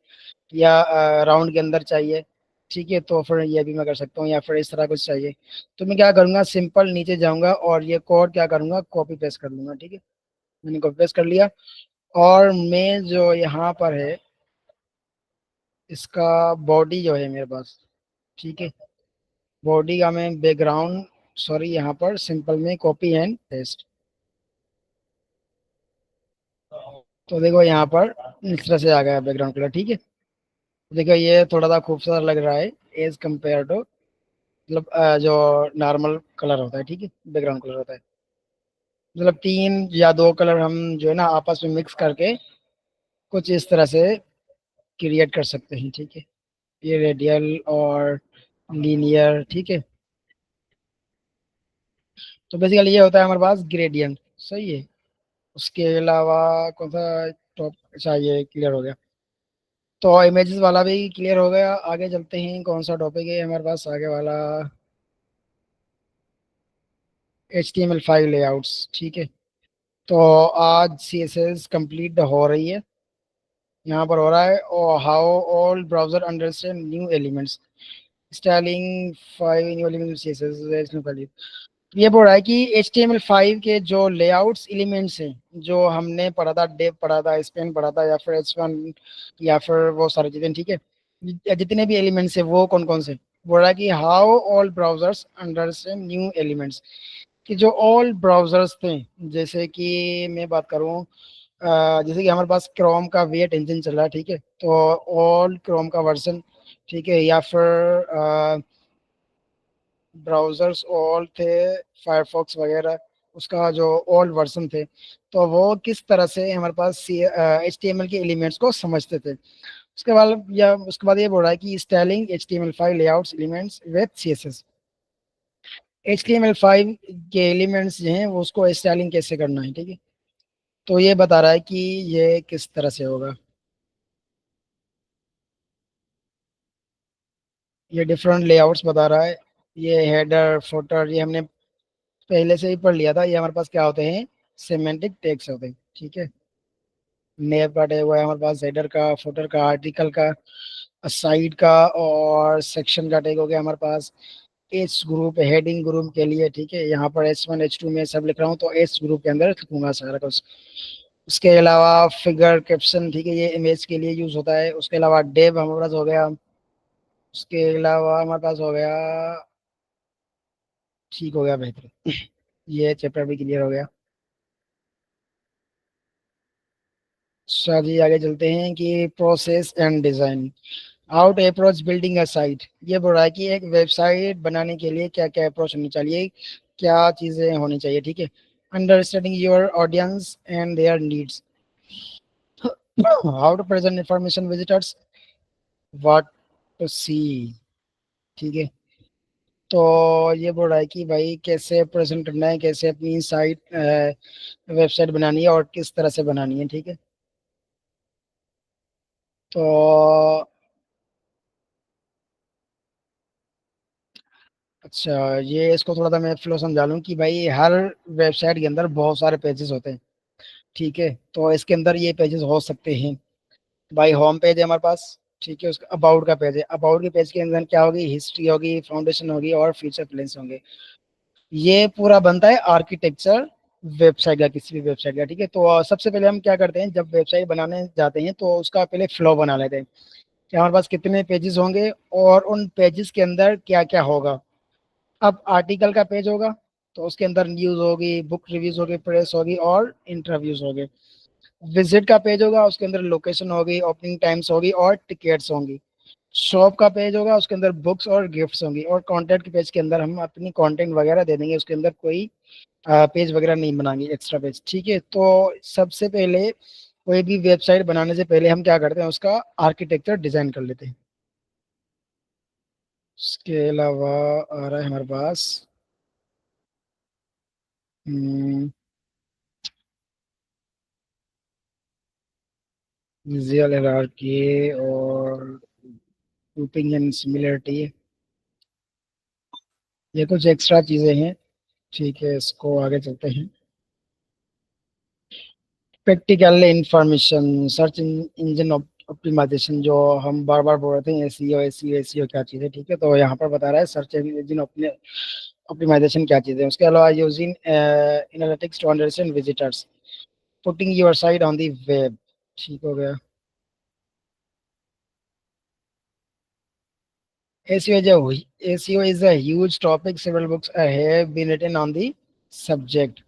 या राउंड के अंदर चाहिए, ठीक है। तो फिर ये भी मैं कर सकता हूँ, या फिर इस तरह कुछ चाहिए। तो मैं क्या करूँगा, सिंपल नीचे जाऊँगा और ये कोड क्या करूँगा, कॉपी पेस्ट कर लूँगा, ठीक है। मैंने कॉपी पेस्ट कर लिया, और मैं जो यहाँ पर है, इसका बॉडी जो है मेरे पास, ठीक है, बॉडी का मैं बैकग्राउंड, सॉरी, यहाँ पर सिंपल में कॉपी एंड पेस्ट। तो देखो यहाँ पर इस तरह से आ गया बैकग्राउंड कलर, ठीक है। देखो ये थोड़ा सा खूबसूरत लग रहा है एज कम्पेयर टू, मतलब जो नॉर्मल कलर होता है, ठीक है, बैकग्राउंड कलर होता है। मतलब तीन या दो कलर हम जो है ना आपस में मिक्स करके कुछ इस तरह से क्रिएट कर सकते हैं, ठीक है। ये रेडियल और लीनियर, ठीक है। तो बेसिकली ये होता है हमारे पास ग्रेडियंट, सही है। उसके अलावा कौन सा टॉप, अच्छा ये क्लियर हो गया। तो इमेजेस वाला भी क्लियर हो गया। आगे चलते हैं, कौन सा टॉपिक है हमारे पास आगे वाला, HTML5 लेआउट्स, ठीक है। तो आज CSS कंप्लीट हो रही है, यहाँ पर हो रहा है, और how all browser understand new elements, styling 5 new element CSS। ये बोल रहा है कि HTML5 के जो लेआउट्स एलिमेंट्स हैं, जो हमने पढ़ा था, डेव पढ़ा था, स्पेन पढ़ा था, या फिर H1, या फिर वो सारी चीजें, ठीक है। जितने भी एलिमेंट्स है वो कौन कौन से, बोल रहा है कि how all browsers understand new elements, कि जो ऑल ब्राउजर्स थे, जैसे कि मैं बात करूँ, जैसे कि हमारे पास क्रोम का वेट इंजन चल रहा है, ठीक है। तो ऑल क्रोम का वर्जन ठीक है, या फिर ब्राउजर्स ओल्ड थे, फायरफॉक्स वगैरह, उसका जो ओल्ड वर्जन थे, तो वो किस तरह से हमारे पास HTML के एलिमेंट्स को समझते थे। उसके बाद ये बोल रहा है कि styling HTML5 layouts elements with CSS। HTML5 के एलिमेंट्स जो हैं वो उसको स्टाइलिंग कैसे करना है, ठीक है, तो ये बता रहा है कि ये किस तरह से होगा। ये डिफरेंट लेआउट्स बता रहा है। ये हेडर फुटर ये हमने पहले से ही पढ़ लिया था। ये हमारे पास क्या होते हैं, सेमेंटिक टैग्स होते हैं, ठीक है। नेव का टैग हुआ है हमारे पास, हेडर का, फुटर का, आर्टिकल का, साइड का, और सेक्शन का टैग हो गया हमारे पास। एच ग्रुप, हेडिंग ग्रुप के लिए, ठीक है, यहाँ पर H1 H2 में सब लिख रहा हूँ, तो एच ग्रुप के अंदर लिखूंगा सारा कुछ। उसके अलावा फिगर कैप्शन, ठीक है, ये इमेज के लिए यूज होता है। उसके अलावा डेव हमारे पास हो गया। उसके अलावा हमारे पास हो गया, ठीक हो गया, बेहतर। ये चैप्टर भी क्लियर हो गया। अच्छा जी, आगे चलते हैं कि process and design, how to approach building a site. ये बोल रहा है कि एक वेबसाइट बनाने के लिए क्या क्या अप्रोच होनी चाहिए, क्या चीजें होनी चाहिए, ठीक है। Understanding your audience and their needs, how to present information visitors, what to see, ठीक है। तो ये बोल रहा है कि भाई कैसे प्रेजेंट करना है, कैसे अपनी साइट वेबसाइट बनानी है और किस तरह से बनानी है, ठीक है। तो अच्छा, ये इसको थोड़ा सा मैं फ्लो समझा लूँ कि भाई हर वेबसाइट के अंदर बहुत सारे पेजेस होते हैं, ठीक है। तो इसके अंदर ये पेजेस हो सकते हैं। भाई होम पेज है हमारे पास, ठीक है, उसका अबाउट का पेज है। अबाउट के पेज के अंदर क्या होगी, हिस्ट्री होगी, फाउंडेशन होगी और फ्यूचर प्लान्स होंगे। ये पूरा बनता है आर्किटेक्चर वेबसाइट का, किसी भी वेबसाइट का, ठीक है। तो सबसे पहले हम क्या करते हैं, जब वेबसाइट बनाने जाते हैं तो उसका पहले फ्लो बना लेते हैं कि हमारे पास कितने पेजेस होंगे और उन पेजेस के अंदर क्या क्या होगा। अब आर्टिकल का पेज होगा तो उसके अंदर न्यूज होगी, बुक रिव्यूज होगी, प्रेस होगी और इंटरव्यूज होंगे। विजिट का पेज होगा, उसके अंदर लोकेशन होगी, ओपनिंग टाइम्स होगी और टिकट्स होंगी। शॉप का पेज होगा, उसके अंदर बुक्स और गिफ्ट्स होंगी। और कंटेंट के पेज के अंदर हम अपनी कंटेंट वगैरह दे देंगे, उसके अंदर कोई पेज वगैरह नहीं बनाएंगे, एक्स्ट्रा पेज, ठीक है। तो सबसे पहले कोई भी वेबसाइट बनाने से पहले हम क्या करते हैं, उसका आर्किटेक्चर डिजाइन कर लेते हैं। उसके अलावा आ रहा है हमारे पास विजुअल हायरार्की और ग्रुपिंग एंड सिमिलरिटी, ये कुछ एक्स्ट्रा चीजें हैं, ठीक है। इसको आगे चलते हैं। Practical information, search engine optimisation, जो हम बार बार बोल रहे थे, एसईओ एसईओ एसईओ क्या चीज़ है, ठीक है। तो यहाँ पर बता रहा है सर्च इंजन ऑप्टिमाइजेशन क्या चीज़ है। उसके अलावा using analytics to understand visitors, putting your site on the web, ठीक हो गया। SEO is SEO is a huge topic. Several books have been written on the subject.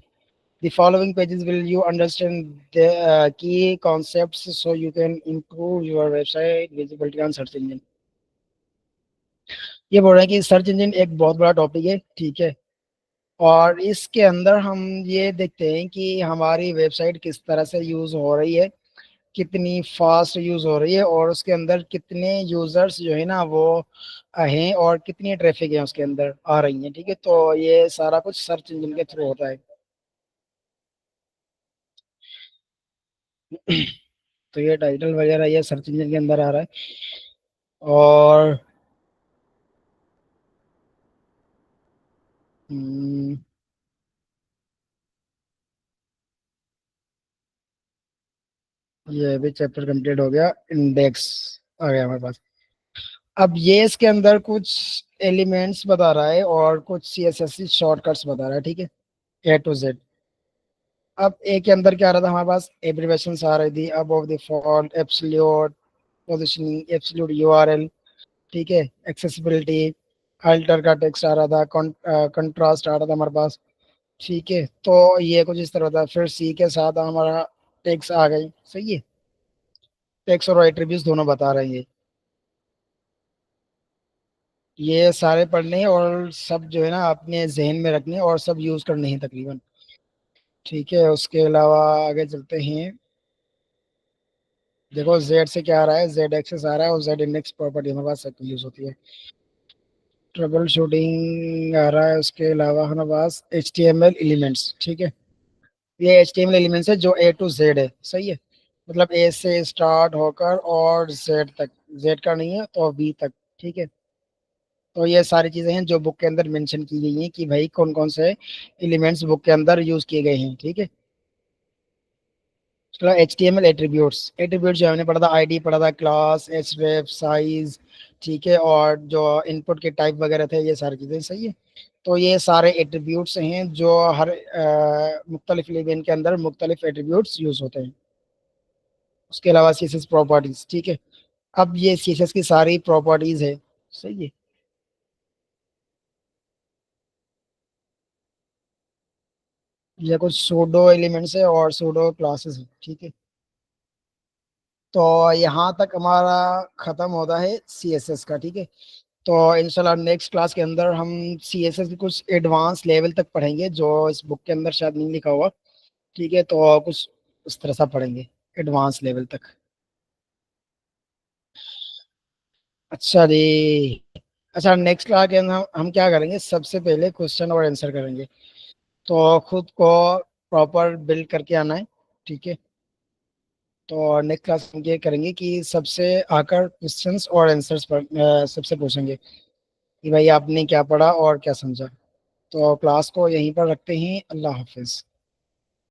The following pages will you understand the key concepts so you can improve your website visibility on search engine. ये बोल रहे हैं कि search engine एक बहुत बड़ा topic है, ठीक है। और इसके अंदर हम ये देखते हैं कि हमारी वेबसाइट किस तरह से यूज हो रही है, कितनी फास्ट यूज हो रही है, और उसके अंदर कितने यूजर्स जो है ना वो हैं, और कितनी ट्रैफिक है उसके अंदर आ रही है, ठीक है। तो ये सारा कुछ सर्च इंजन के थ्रू होता है। तो ये टाइटल वगैरह ये सर्च इंजन के अंदर आ रहा है। और हम्म, ये भी चैप्टर कंप्लीट हो गया। इंडेक्स आ गया हमारे पास। अब ये इसके अंदर कुछ एलिमेंट्स बता रहा है और कुछ CSS शॉर्टकट्स बता रहा है, ठीक है, A to Z। अब ए के अंदर क्या आ रहा था हमारे पास, एब्रीवेशंस आ रही थी, अब of the font, absolute positioning, absolute URL, ठीक है, एक्सेसिबिलिटी, अल्टर का टेक्स्ट आ रहा था, कंट्रास्ट आ रहा था हमारे पास, ठीक है। तो ये कुछ इस तरह था। फिर सी के साथ हमारा टेक्स्ट आ गई, सही है। टेक्स्ट और एट्रीब्यूट्स दोनों बता रहे हैं। ये सारे पढ़ने हैं और सब जो है ना अपने जहन में रखने हैं और सब यूज करने हैं तकरीबन। ठीक है, उसके अलावा आगे चलते हैं। देखो जेड से क्या आ रहा है, जेड एक्सेस आ रहा है और जेड इंडेक्स प्रॉपर्टी हमारे पास सब यूज होती है। ट्रबल शूटिंग आ रहा है, उसके अलावा हमारे पास H T M L elements. ठीक है, ये H T M L elements है जो ए टू जेड है, सही है। मतलब ए से स्टार्ट होकर और जेड तक, जेड का नहीं है तो बी तक। ठीक है, तो ये सारी चीजें हैं जो बुक के अंदर मेंशन की गई हैं कि भाई कौन कौन से एलिमेंट्स बुक के अंदर यूज किए गए हैं। ठीक है, चलो H T M L attributes, attribute जो हमने पढ़ा था, आईडी पढ़ा था, क्लास, एचरेफ, साइज। ठीक है, और जो इनपुट के टाइप वगैरह थे, ये सारी चीजें सही है। तो ये सारे एट्रीब्यूट्स हैं जो हर मुख्तलिफ एलिमेंट के अंदर मुख्तलिफ एट्रीब्यूट्स यूज होते हैं। उसके अलावा सीएसएस प्रॉपर्टीज। ठीक है, अब ये सीएसएस की सारी प्रॉपर्टीज है, सही है। ये कुछ सूडो एलिमेंट्स है और सूडो क्लासेस है। ठीक है, तो यहाँ तक हमारा खत्म होता है सीएसएस का। ठीक है, तो इंशाल्लाह नेक्स्ट क्लास के अंदर हम सीएसएस के कुछ एडवांस लेवल तक पढ़ेंगे जो इस बुक के अंदर शायद नहीं लिखा हुआ। ठीक है, तो कुछ उस तरह सा पढ़ेंगे एडवांस लेवल तक। अच्छा जी। अच्छा, नेक्स्ट क्लास के अंदर हम क्या करेंगे, सबसे पहले क्वेश्चन और आंसर करेंगे। तो खुद को प्रॉपर बिल्ड करके आना है। ठीक है, तो नेक्स्ट क्लास हम ये करेंगे कि सबसे आकर क्वेश्चंस और आंसर्स पर सबसे पूछेंगे कि भाई आपने क्या पढ़ा और क्या समझा। तो क्लास को यहीं पर रखते हैं। अल्लाह हाफिज।